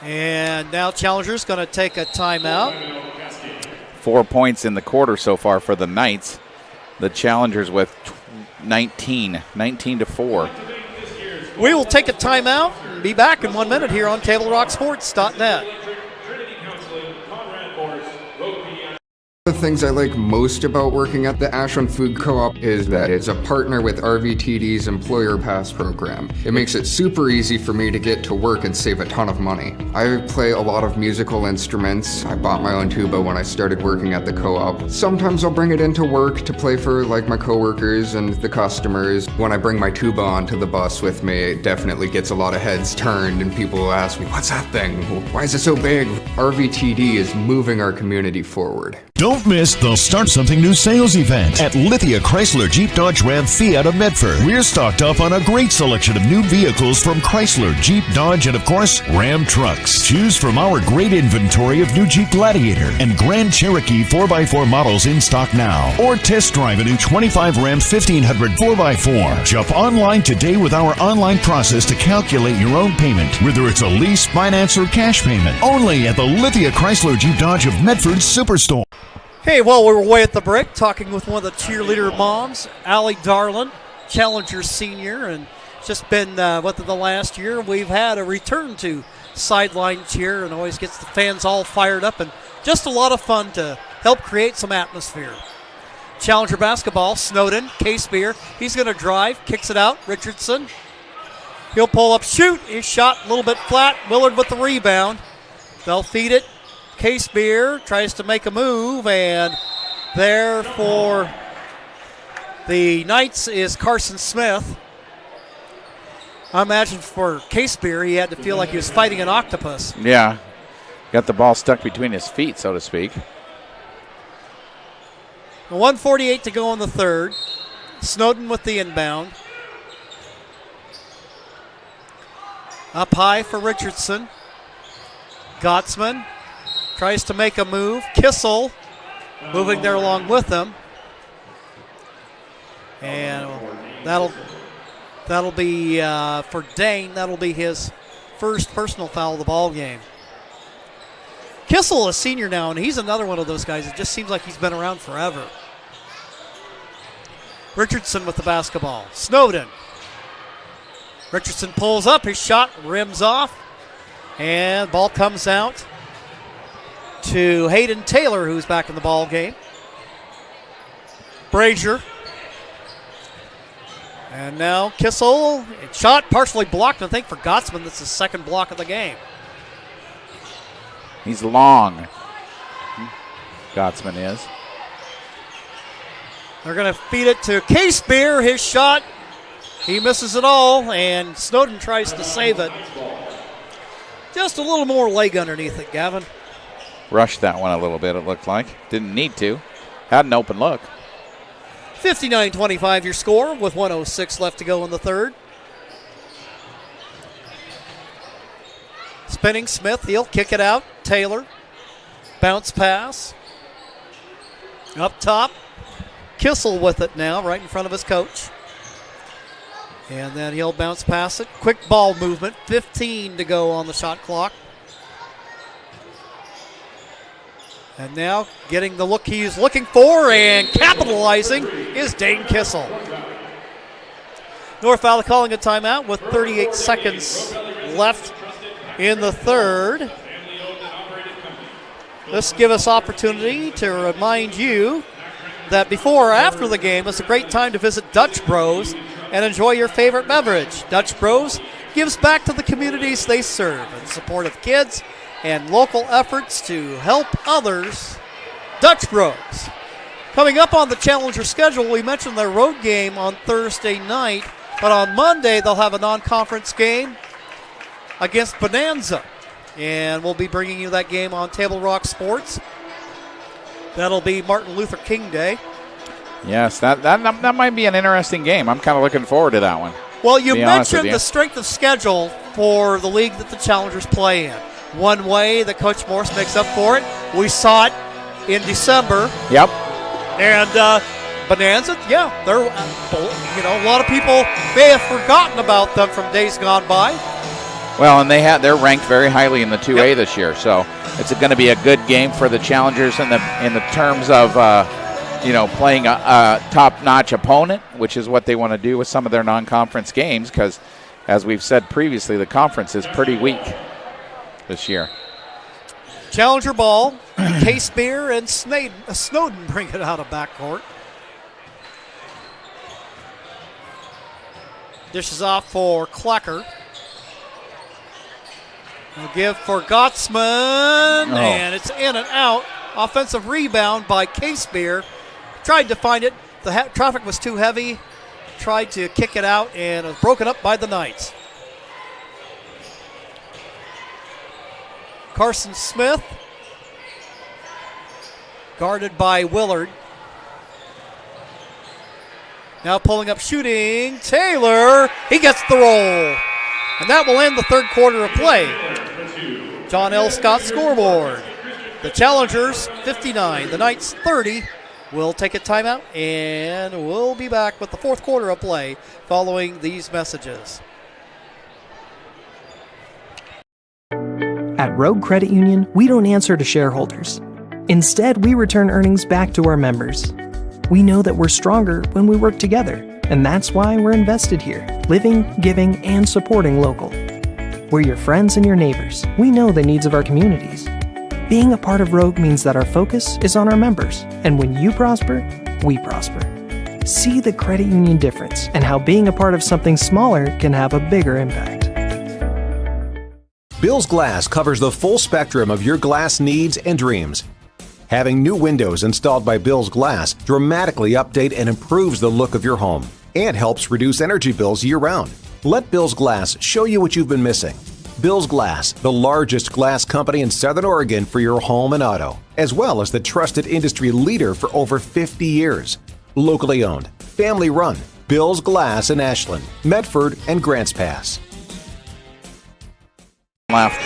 And now Challenger's going to take a timeout. 4 points in the quarter so far for the Knights. The Challengers with 19 to 4. We will take a timeout and be back in 1 minute here on TableRockSports.net. The things I like most about working at the Ashland Food Co-op is that it's a partner with RVTD's Employer Pass program. It makes it super easy for me to get to work and save a ton of money. I play a lot of musical instruments. I bought my own tuba when I started working at the co-op. Sometimes I'll bring it into work to play for like my coworkers and the customers. When I bring my tuba onto the bus with me, it definitely gets a lot of heads turned and people will ask me, what's that thing? Why is it so big? RVTD is moving our community forward. Don't miss the Start Something New sales event at Lithia Chrysler Jeep Dodge Ram Fiat of Medford. We're stocked up on a great selection of new vehicles from Chrysler, Jeep, Dodge, and of course, Ram trucks. Choose from our great inventory of new Jeep Gladiator and Grand Cherokee 4x4 models in stock now. Or test drive a new 25 Ram 1500 4x4. Shop online today with our online process to calculate your own payment, whether it's a lease, finance, or cash payment. Only at the Lithia Chrysler Jeep Dodge of Medford Superstore. Hey, well, we were away at the brick talking with one of the cheerleader moms, Allie Darlin, Challenger senior, and it's just been within the last year we've had a return to sideline cheer and always gets the fans all fired up and just a lot of fun to help create some atmosphere. Challenger basketball, Snowden, K-Spear, he's going to drive, kicks it out, Richardson. He'll pull up, shoot, his shot a little bit flat, Willard with the rebound. They'll feed it. K-Spear tries to make a move, and there for the Knights is Carson Smith. I imagine for K-Spear, he had to feel like he was fighting an octopus. Yeah, got the ball stuck between his feet, so to speak. 1:48 to go in the third. Snowden with the inbound. Up high for Richardson. Gottsman tries to make a move. Kissel moving there along with them. And that'll be for Dane. That'll be his first personal foul of the ball game. Kissel is senior now, and he's another one of those guys. It just seems like he's been around forever. Richardson with the basketball. Snowden. Richardson pulls up. His shot rims off. And ball comes out to Hayden Taylor, who's back in the ball game. Brazier. And now Kissel. Shot partially blocked, I think, for Gottsman. That's his second block of the game. He's long. Gottsman is. They're going to feed it to K-Spear. His shot, he misses it all, and Snowden tries to save it. Just a little more leg underneath it, Gavin. Rushed that one a little bit, it looked like. Didn't need to. Had an open look. 59-25 your score with 1:06 left to go in the third. Spinning Smith, he'll kick it out. Taylor, bounce pass. Up top, Kissel with it now, right in front of his coach. And then he'll bounce pass it. Quick ball movement, 15 to go on the shot clock. And now getting the look he's looking for and capitalizing is Dane Kissel. North Valley calling a timeout with 38 seconds left in the third. This gives us opportunity to remind you that before or after the game, it's a great time to visit Dutch Bros and enjoy your favorite beverage. Dutch Bros gives back to the communities they serve in support of kids and local efforts to help others. Dutch Bros. Coming up on the Challenger schedule, we mentioned their road game on Thursday night, but on Monday they'll have a non-conference game against Bonanza, and we'll be bringing you that game on Table Rock Sports. That'll be Martin Luther King Day. Yes, that might be an interesting game. I'm kind of looking forward to that one. Well, you mentioned the strength of schedule for the league that the Challengers play in. One way that Coach Morse makes up for it, we saw it in December. Yep. And Bonanza, yeah, they're a lot of people may have forgotten about them from days gone by. Well, and they're ranked very highly in the 2A this year, so it's going to be a good game for the Challengers in the terms of playing a top-notch opponent, which is what they want to do with some of their non-conference games, because as we've said previously, the conference is pretty weak this year. Challenger ball, Case Beer and Snowden bring it out of backcourt. Dishes off for Klecker. We'll give for Gottsman, and it's in and out. Offensive rebound by Case Beer. Tried to find it. The traffic was too heavy. Tried to kick it out, and it was broken up by the Knights. Carson Smith, guarded by Willard. Now pulling up shooting, Taylor. He gets the roll. And that will end the third quarter of play. John L. Scott scoreboard. The Challengers 59, the Knights 30. We'll take a timeout, and we'll be back with the fourth quarter of play following these messages. At Rogue Credit Union, we don't answer to shareholders. Instead, we return earnings back to our members. We know that we're stronger when we work together, and that's why we're invested here, living, giving, and supporting local. We're your friends and your neighbors. We know the needs of our communities. Being a part of Rogue means that our focus is on our members, and when you prosper, we prosper. See the credit union difference and how being a part of something smaller can have a bigger impact. Bill's Glass covers the full spectrum of your glass needs and dreams. Having new windows installed by Bill's Glass dramatically update and improves the look of your home and helps reduce energy bills year-round. Let Bill's Glass show you what you've been missing. Bill's Glass, the largest glass company in Southern Oregon for your home and auto, as well as the trusted industry leader for over 50 years. Locally owned, family run, Bill's Glass in Ashland, Medford, and Grants Pass. Left.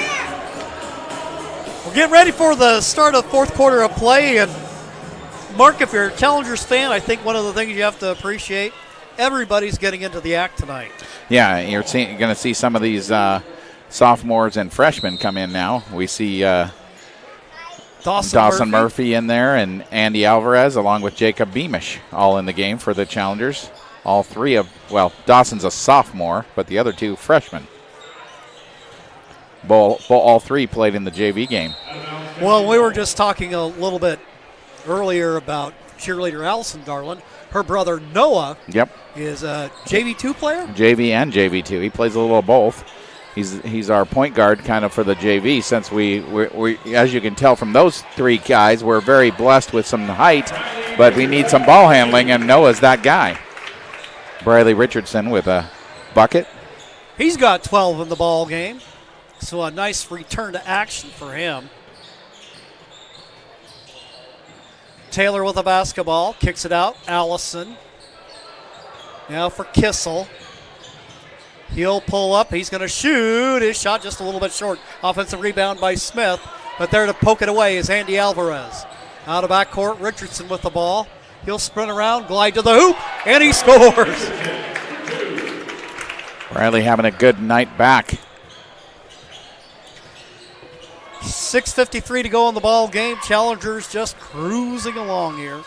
We'll get ready for the start of fourth quarter of play. And Mark, if you're a Challengers fan, I think one of the things you have to appreciate, everybody's getting into the act tonight. Yeah, you're going to see some of these sophomores and freshmen come in now. We see Dawson Murphy in there and Andy Alvarez along with Jacob Beamish all in the game for the Challengers. All three Dawson's a sophomore, but the other two freshmen. All three played in the JV game. Well, we were just talking a little bit earlier about cheerleader Allison Garland. Her brother Noah is a JV2 player? JV and JV2. He plays a little of both. He's our point guard kind of for the JV, since we as you can tell from those three guys, we're very blessed with some height, but we need some ball handling, and Noah's that guy. Bradley Richardson with a bucket. He's got 12 in the ball game. So a nice return to action for him. Taylor with a basketball, kicks it out. Allison. Now for Kissel. He'll pull up. He's going to shoot. His shot just a little bit short. Offensive rebound by Smith. But there to poke it away is Andy Alvarez. Out of backcourt, Richardson with the ball. He'll sprint around, glide to the hoop, and he scores. Bradley having a good night back. 6:53 to go in the ball game. Challengers just cruising along here.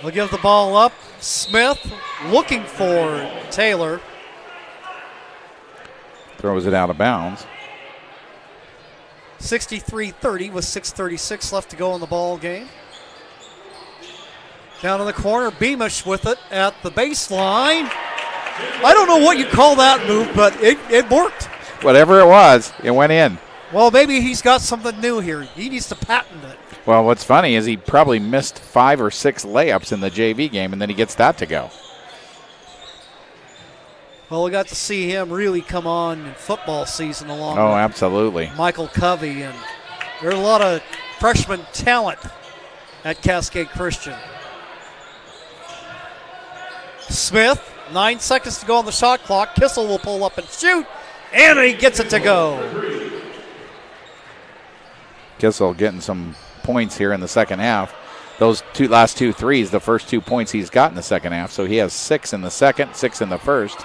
They'll give the ball up. Smith looking for Taylor. Throws it out of bounds. 63-30 with 6:36 left to go in the ball game. Down in the corner, Beamish with it at the baseline. I don't know what you call that move, but it worked. Whatever it was, it went in. Well, maybe he's got something new here. He needs to patent it. Well, what's funny is he probably missed 5 or 6 layups in the JV game, and then he gets that to go. Well, we got to see him really come on in football season along Oh, with absolutely. Michael Covey, and there's a lot of freshman talent at Cascade Christian. Smith, 9 seconds to go on the shot clock. Kissel will pull up and shoot, and he gets it to go. Kissel getting some points here in the second half. Those last two threes, the first 2 points he's got in the second half. So he has 6 in the second, 6 in the first.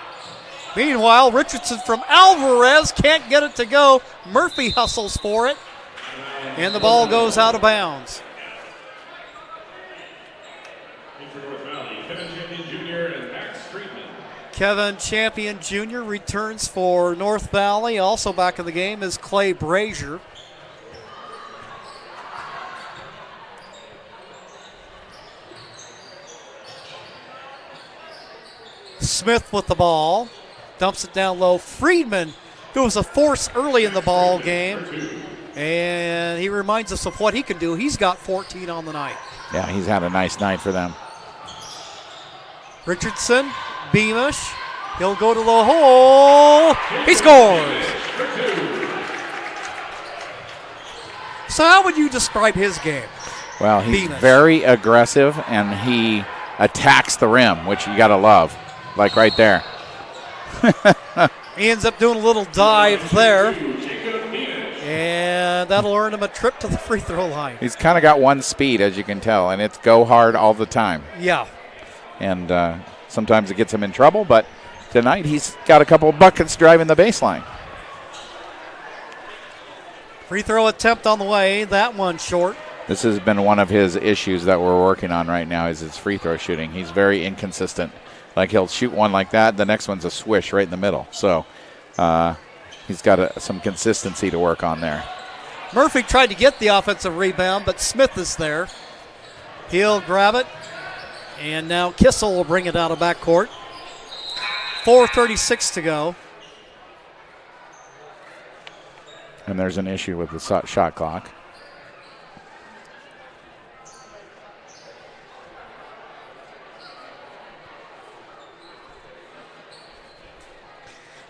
Meanwhile, Richardson from Alvarez can't get it to go. Murphy hustles for it, and the ball goes out of bounds. Kevin Champion Jr. returns for North Valley. Also back in the game is Clay Brazier. Smith with the ball. Dumps it down low. Friedman, who was a force early in the ball game. And he reminds us of what he can do. He's got 14 on the night. Yeah, he's had a nice night for them. Richardson, Beamish. He'll go to the hole. He scores. So how would you describe his game? Well, he's Beamish. very aggressive, and he attacks the rim, which you got to love, like right there. He ends up doing a little dive there. And that'll earn him a trip to the free throw line. He's kind of got one speed, as you can tell, and it's go hard all the time. Yeah. And sometimes it gets him in trouble, but tonight he's got a couple of buckets driving the baseline. Free throw attempt on the way. That one short. This has been one of his issues that we're working on right now is his free throw shooting. He's very inconsistent. Like he'll shoot one like that, the next one's a swish right in the middle. So he's got some consistency to work on there. Murphy tried to get the offensive rebound, but Smith is there. He'll grab it, and now Kissel will bring it out of backcourt. 4:36 to go. And there's an issue with the shot clock.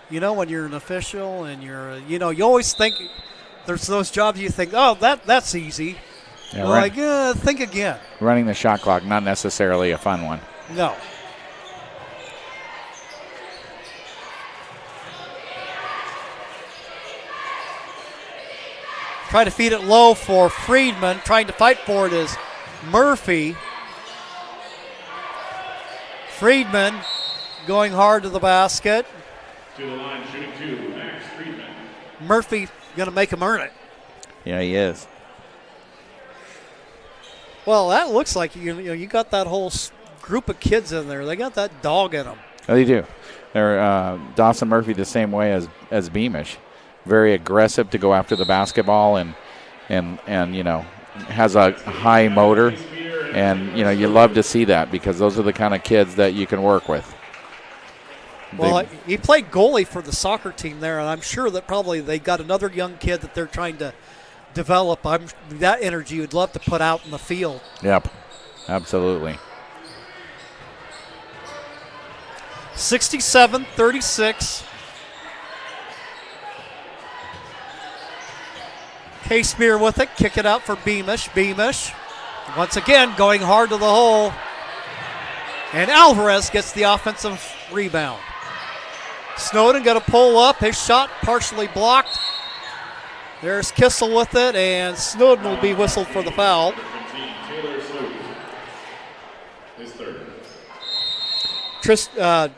You know, when you're an official and you always think there's those jobs you think, oh, that's easy. Yeah, think again. Running the shot clock, not necessarily a fun one. No. Try to feed it low for Friedman. Trying to fight for it is Murphy. Friedman going hard to the basket. To the line, shooting 2, Max Friedman. Murphy going to make him earn it. Yeah, he is. Well, that looks like you got that whole group of kids in there. They got that dog in them. Oh, they do. They're Dawson Murphy the same way as Beamish. Very aggressive to go after the basketball and has a high motor. And, you love to see that because those are the kind of kids that you can work with. Well, he played goalie for the soccer team there, and I'm sure that probably they got another young kid that they're trying to develop. That energy you'd love to put out in the field. Yep, absolutely. 67-36. K-Spear with it. Kick it out for Beamish. Beamish, once again, going hard to the hole. And Alvarez gets the offensive rebound. Snowden got to pull up. His shot partially blocked. There's Kissel with it, and Snowden will be whistled for the foul.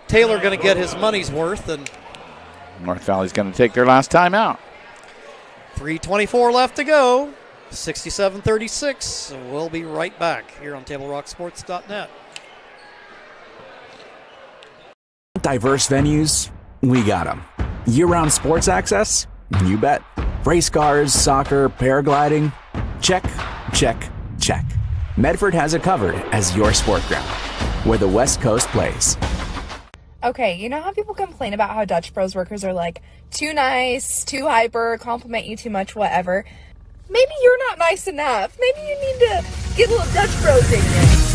Taylor going to get his money's worth, and North Valley's going to take their last time out. 3:24 left to go. 67-36. We'll be right back here on TableRockSports.net. Diverse venues? We got them. Year-round sports access? You bet. Race cars, soccer, paragliding? Check, check, check. Medford has it covered as your sport ground, where the West Coast plays. Okay, you know how people complain about how Dutch Bros workers are like too nice, too hyper, compliment you too much, whatever? Maybe you're not nice enough. Maybe you need to get a little Dutch Bros in you.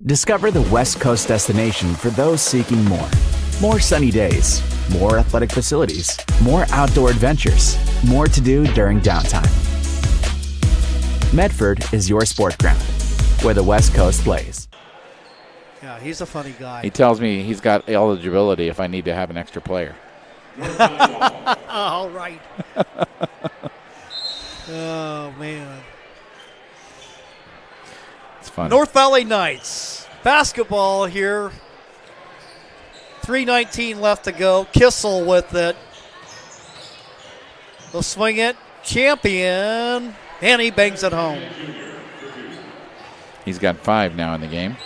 Discover the West Coast destination for those seeking more. More sunny days, more athletic facilities, more outdoor adventures, more to do during downtime. Medford is your sport ground, where the West Coast plays. Yeah, he's a funny guy. He tells me he's got eligibility if I need to have an extra player. All right. Oh, man. It's fun. North Valley Knights. Basketball here. 3:19 left to go. Kissel with it. They'll swing it. Champion. And he bangs it home. He's got 5 now in the game.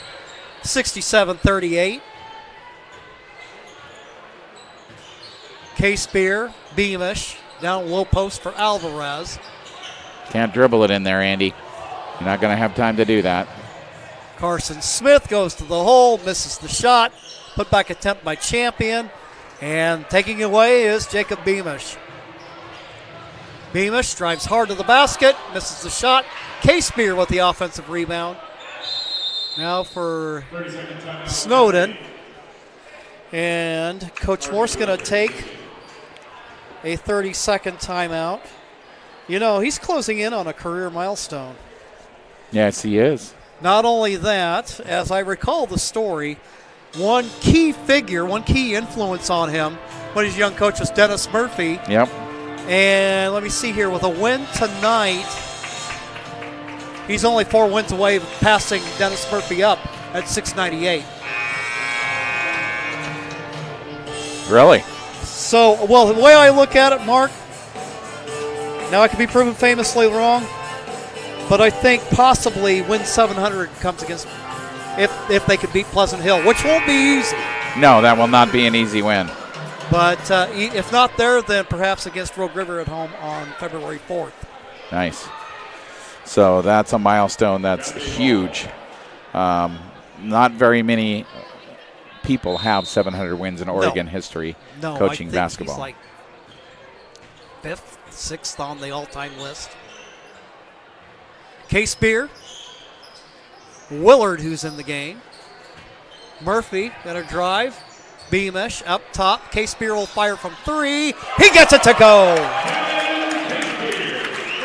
67-38. K-Spear. Beamish. Down low post for Alvarez. Can't dribble it in there, Andy. You're not going to have time to do that. Carson Smith goes to the hole, misses the shot. Put back attempt by Champion. And taking it away is Jacob Beamish. Beamish drives hard to the basket, misses the shot. K-Spear with the offensive rebound. Now for Snowden. And Coach Morse going to take a 30-second timeout. You know, he's closing in on a career milestone. Yes, he is. Not only that, as I recall the story, one key figure, one key influence on him when he's young coach was Dennis Murphy. Yep. And let me see here, with a win tonight, he's only 4 wins away from passing Dennis Murphy up at 698. Really? So, well, the way I look at it, Mark, now I could be proven famously wrong, but I think possibly win 700 comes against if they could beat Pleasant Hill, which won't be easy. No, that will not be an easy win. But if not there, then perhaps against Rogue River at home on February 4th. Nice. So that's a milestone that's huge. Not very many people have 700 wins in Oregon history coaching basketball. He's like 5th, 6th on the all-time list. K-Spear. Willard, who's in the game. Murphy got a drive. Beamish up top. K-Spear will fire from 3. He gets it to go.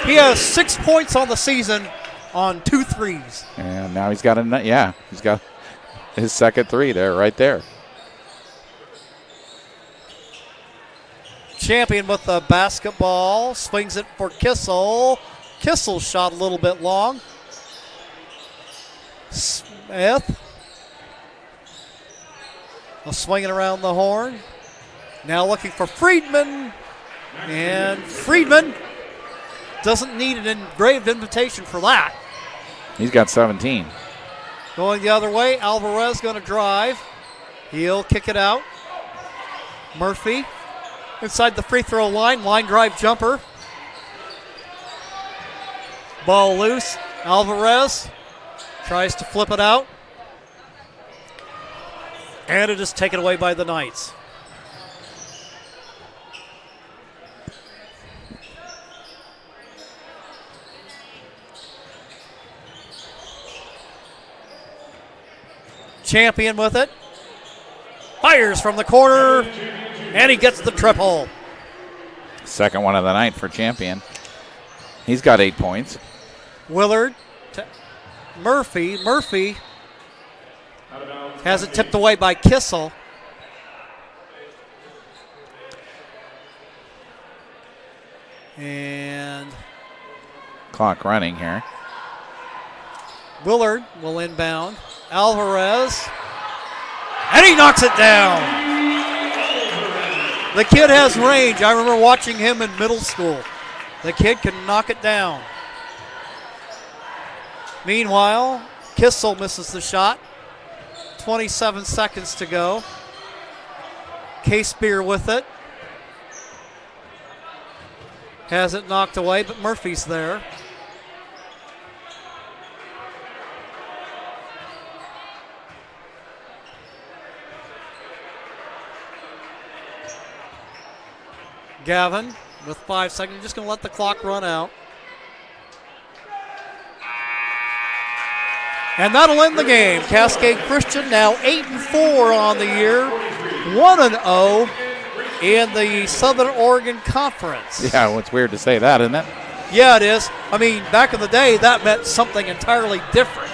He has 6 points on the season on 2 threes. And now he's got he's got his second 3 there, right there. Champion with the basketball. Swings it for Kissel. Kissel shot a little bit long. Smith. Swinging around the horn. Now looking for Friedman. And Friedman doesn't need an engraved invitation for that. He's got 17. Going the other way, Alvarez going to drive. He'll kick it out. Murphy inside the free throw line. Line drive jumper. Ball loose. Alvarez tries to flip it out. And it is taken away by the Knights. Champion with it. Fires from the corner. And he gets the triple. Second one of the night for Champion. He's got 8 points. Willard to Murphy. Murphy has it tipped away by Kissel. And clock running here. Willard will inbound. Alvarez. And he knocks it down. The kid has range. I remember watching him in middle school. The kid can knock it down. Meanwhile, Kissel misses the shot. 27 seconds to go. Case-Beer with it. Has it knocked away, but Murphy's there. Gavin with 5 seconds, just going to let the clock run out. And that'll end the game. Cascade Christian now 8-4 on the year, 1-0 in the Southern Oregon Conference. Yeah, well, it's weird to say that, isn't it? Yeah, it is. I mean, back in the day, that meant something entirely different.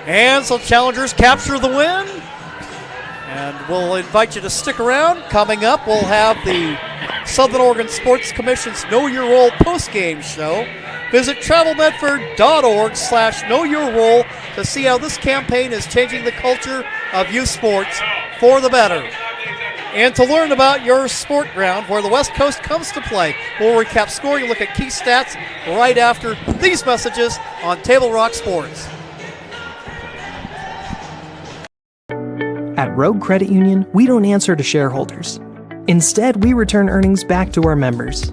And so Challengers capture the win. And we'll invite you to stick around. Coming up, we'll have the Southern Oregon Sports Commission's Know Your Role postgame show. Visit travelmedford.org/knowyourrole to see how this campaign is changing the culture of youth sports for the better. And to learn about your sport ground where the West Coast comes to play. We'll recap scoring, look at key stats right after these messages on Table Rock Sports. At Rogue Credit Union, we don't answer to shareholders. Instead, we return earnings back to our members.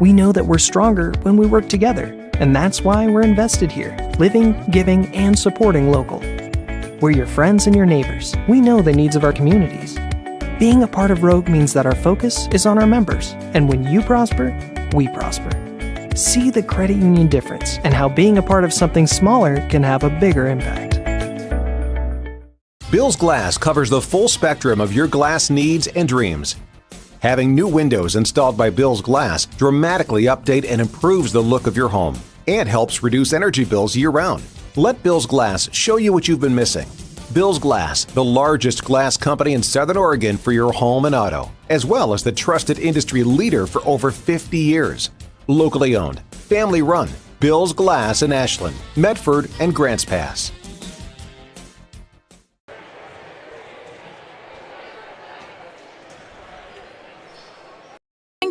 We know that we're stronger when we work together, and that's why we're invested here, living, giving, and supporting local. We're your friends and your neighbors. We know the needs of our communities. Being a part of Rogue means that our focus is on our members, and when you prosper, we prosper. See the credit union difference and how being a part of something smaller can have a bigger impact. Bill's Glass covers the full spectrum of your glass needs and dreams. Having new windows installed by Bill's Glass dramatically update and improves the look of your home and helps reduce energy bills year-round. Let Bill's Glass show you what you've been missing. Bill's Glass, the largest glass company in Southern Oregon for your home and auto, as well as the trusted industry leader for over 50 years. Locally owned, family run, Bill's Glass in Ashland, Medford, and Grants Pass.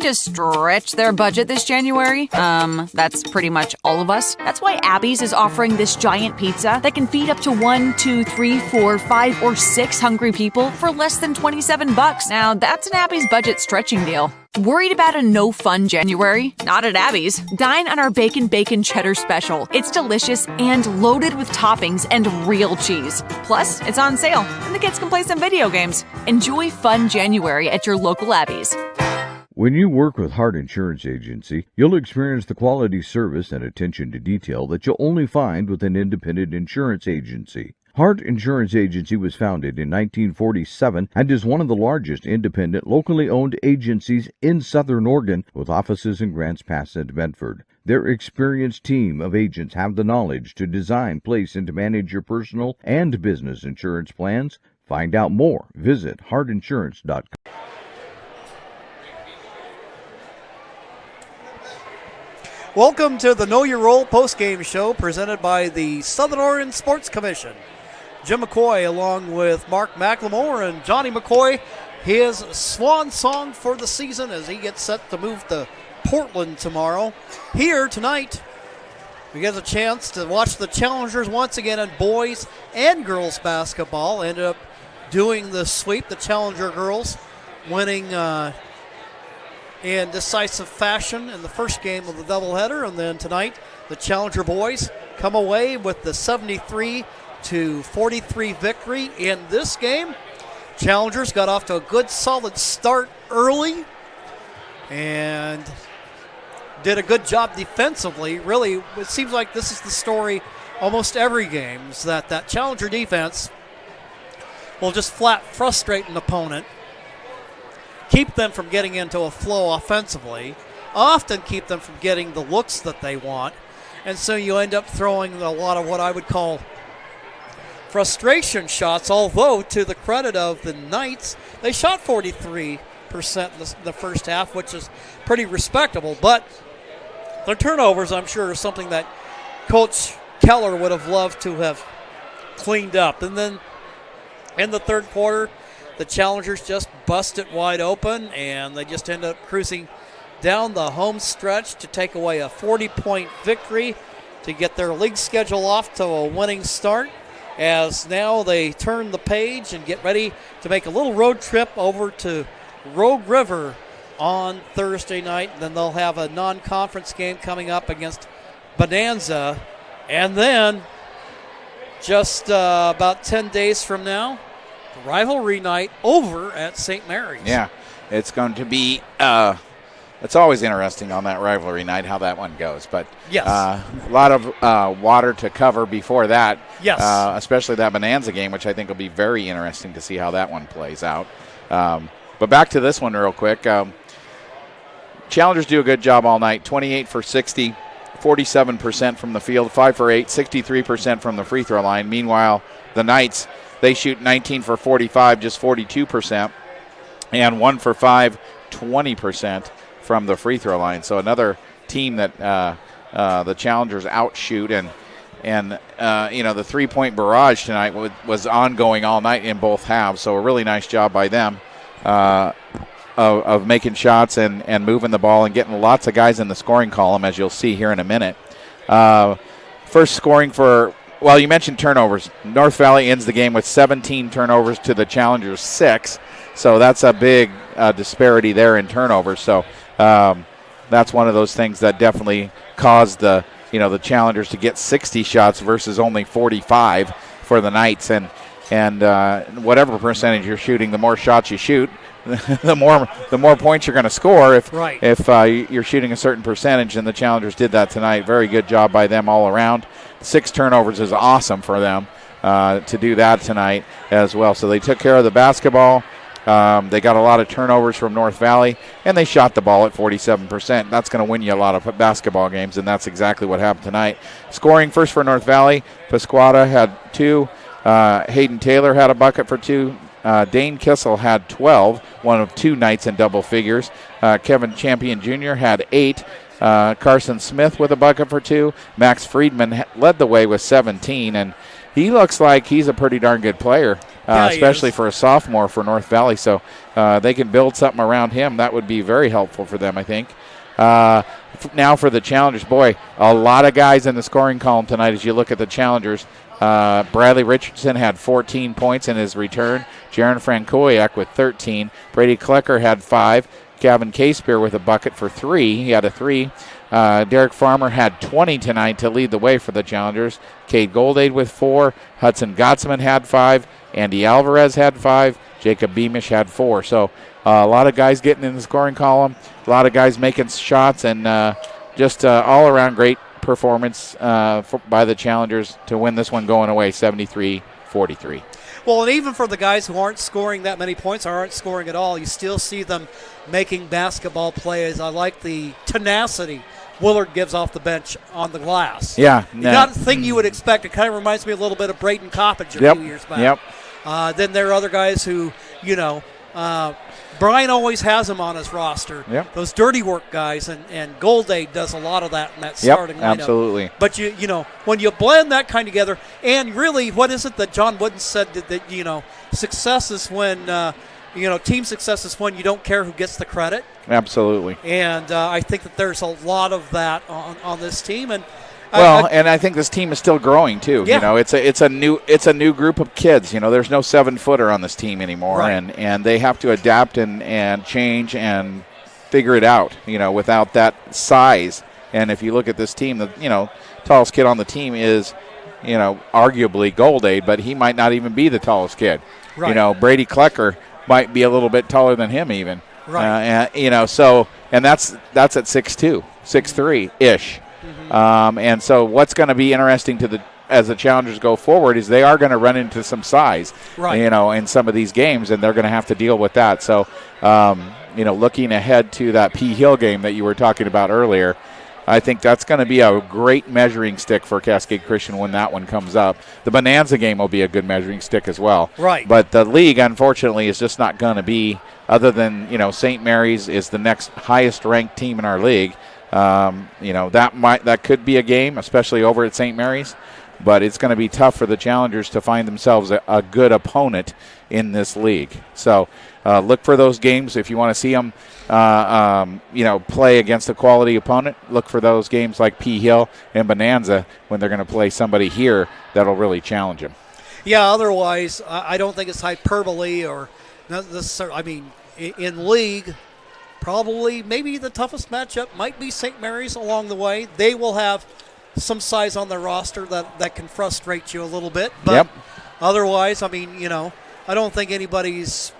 To stretch their budget this January? That's pretty much all of us. That's why Abby's is offering this giant pizza that can feed up to 1, 2, 3, 4, 5, or 6 hungry people for less than $27. Now, that's an Abby's budget stretching deal. Worried about a no-fun January? Not at Abby's. Dine on our Bacon Cheddar Special. It's delicious and loaded with toppings and real cheese. Plus, it's on sale, and the kids can play some video games. Enjoy fun January at your local Abby's. When you work with Hart Insurance Agency, you'll experience the quality service and attention to detail that you'll only find with an independent insurance agency. Hart Insurance Agency was founded in 1947 and is one of the largest independent, locally owned agencies in Southern Oregon, with offices in Grants Pass and Medford. Their experienced team of agents have the knowledge to design, place, and to manage your personal and business insurance plans. Find out more. Visit hartinsurance.com. Welcome to the Know Your Role postgame show presented by the Southern Oregon Sports Commission. Jim McCoy along with Mark McLemore and Johnny McCoy, his swan song for the season as he gets set to move to Portland tomorrow. Here tonight, we get a chance to watch the Challengers once again in boys and girls basketball. Ended up doing the sweep, the Challenger girls winning in decisive fashion in the first game of the doubleheader. And then tonight, the Challenger boys come away with the 73-43 victory in this game. Challengers got off to a good, solid start early and did a good job defensively. Really, it seems like this is the story almost every game, is that Challenger defense will just flat frustrate an opponent, keep them from getting into a flow offensively, often keep them from getting the looks that they want, and so you end up throwing a lot of what I would call frustration shots, although to the credit of the Knights, they shot 43% in the first half, which is pretty respectable, but their turnovers, I'm sure, are something that Coach Keller would have loved to have cleaned up. And then in the third quarter, the Challengers just bust it wide open, and they just end up cruising down the home stretch to take away a 40-point victory to get their league schedule off to a winning start, as now they turn the page and get ready to make a little road trip over to Rogue River on Thursday night. And then they'll have a non-conference game coming up against Bonanza. And then just about 10 days from now, rivalry night over at St. Mary's. Yeah, it's going to be it's always interesting on that rivalry night how that one goes. But yes, a lot of water to cover before that. Yes. Especially that Bonanza game, which I think will be very interesting to see how that one plays out. But back to this one real quick. Challengers do a good job all night. 28 for 60, 47% from the field, 5 for 8, 63% from the free throw line. Meanwhile, the Knights, they shoot 19 for 45, just 42%, and 1 for 5, 20% from the free throw line. So another team that the Challengers outshoot, and the three-point barrage tonight was ongoing all night in both halves. So a really nice job by them of making shots and moving the ball and getting lots of guys in the scoring column, as you'll see here in a minute. First scoring well, you mentioned turnovers. North Valley ends the game with 17 turnovers to the Challengers 6. So that's a big disparity there in turnovers. So that's one of those things that definitely caused the Challengers to get 60 shots versus only 45 for the Knights. And whatever percentage you're shooting, the more shots you shoot, the more points you're going to score if you're shooting a certain percentage, and the Challengers did that tonight. Very good job by them all around. 6 turnovers is awesome for them to do that tonight as well. So they took care of the basketball. They got a lot of turnovers from North Valley, and they shot the ball at 47%. That's going to win you a lot of basketball games, and that's exactly what happened tonight. Scoring first for North Valley, Pasquata had 2. Hayden Taylor had a bucket for 2. Dane Kissel had 12, one of 2 Knights in double figures. Kevin Champion Jr. had 8. Carson Smith with a bucket for 2. Max Friedman led the way with 17, and he looks like he's a pretty darn good player, especially for a sophomore for North Valley. So they can build something around him. That would be very helpful for them, I think. Now for the Challengers, boy, a lot of guys in the scoring column tonight as you look at the Challengers. Bradley Richardson had 14 points in his return. Jaron Frankowiak with 13. Brady Klecker had 5. Gavin Casebeer with a bucket for 3. He had a 3. Derek Farmer had 20 tonight to lead the way for the Challengers. Cade Goldade with 4. Hudson Gottsman had 5. Andy Alvarez had 5. Jacob Beamish had 4. So a lot of guys getting in the scoring column. A lot of guys making shots, and just all around great performance by the Challengers to win this one going away 73-43. Well, and even for the guys who aren't scoring that many points or aren't scoring at all, you still see them making basketball plays. I like the tenacity Willard gives off the bench on the glass. Yeah. Not a thing you would expect. It kind of reminds me a little bit of Braden Coppage a few years back. Then there are other guys who, Brian always has them on his roster. Yep. Those dirty work guys, and Goldade does a lot of that in that starting lineup. Absolutely. But when you blend that kind together, and really, what is it that John Wooden said that success is when team success is when you don't care who gets the credit. Absolutely. And I think that there's a lot of that on this team, and and I think this team is still growing too. Yeah. It's a new group of kids. There's no 7-footer on this team anymore, right. and they have to adapt and change and figure it out. Without that size. And if you look at this team, the tallest kid on the team is arguably Goldade, but he might not even be the tallest kid. Right. Brady Klecker might be a little bit taller than him even. Right. So that's at 6'2", 6'3" ish. And so what's going to be interesting as the Challengers go forward is they are going to run into some size, right. In some of these games, and they're going to have to deal with that. So, looking ahead to that P. Hill game that you were talking about earlier, I think that's going to be a great measuring stick for Cascade Christian when that one comes up. The Bonanza game will be a good measuring stick as well. Right. But the league, unfortunately, is just not going to be, other than, St. Mary's is the next highest-ranked team in our league. That could be a game, especially over at St. Mary's, but it's going to be tough for the Challengers to find themselves a good opponent in this league. So look for those games if you want to see them. Play against a quality opponent. Look for those games like P Hill and Bonanza when they're going to play somebody here that'll really challenge them. Yeah, otherwise, I don't think it's hyperbole or necessarily. I mean, in league, probably maybe the toughest matchup might be St. Mary's along the way. They will have some size on their roster that can frustrate you a little bit. But otherwise, I mean, I don't think anybody's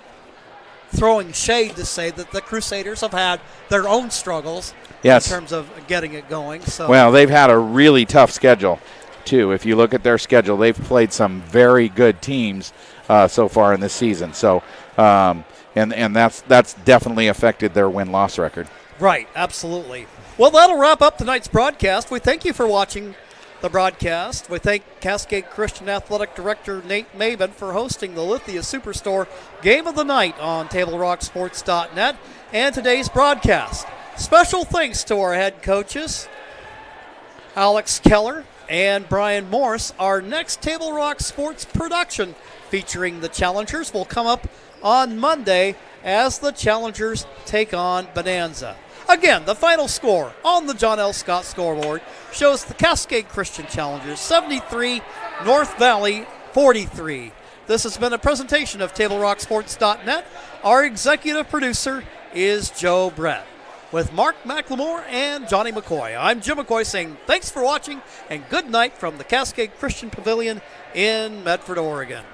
throwing shade to say that the Crusaders have had their own struggles in terms of getting it going. So. Well, they've had a really tough schedule, too. If you look at their schedule, they've played some very good teams so far in this season. So, and that's definitely affected their win-loss record. Right, absolutely. Well, that'll wrap up tonight's broadcast. We thank you for watching the broadcast. We thank Cascade Christian Athletic Director Nate Maben for hosting the Lithia Superstore Game of the Night on TableRockSports.net and today's broadcast. Special thanks to our head coaches, Alex Keller and Brian Morse. Our next Table Rock Sports production featuring the Challengers will come up on Monday as the Challengers take on Bonanza. Again, the final score on the John L. Scott scoreboard shows the Cascade Christian Challengers 73, North Valley 43. This has been a presentation of TableRockSports.net. Our executive producer is Joe Brett. With Mark McLemore and Johnny McCoy, I'm Jim McCoy saying thanks for watching and good night from the Cascade Christian Pavilion in Medford, Oregon.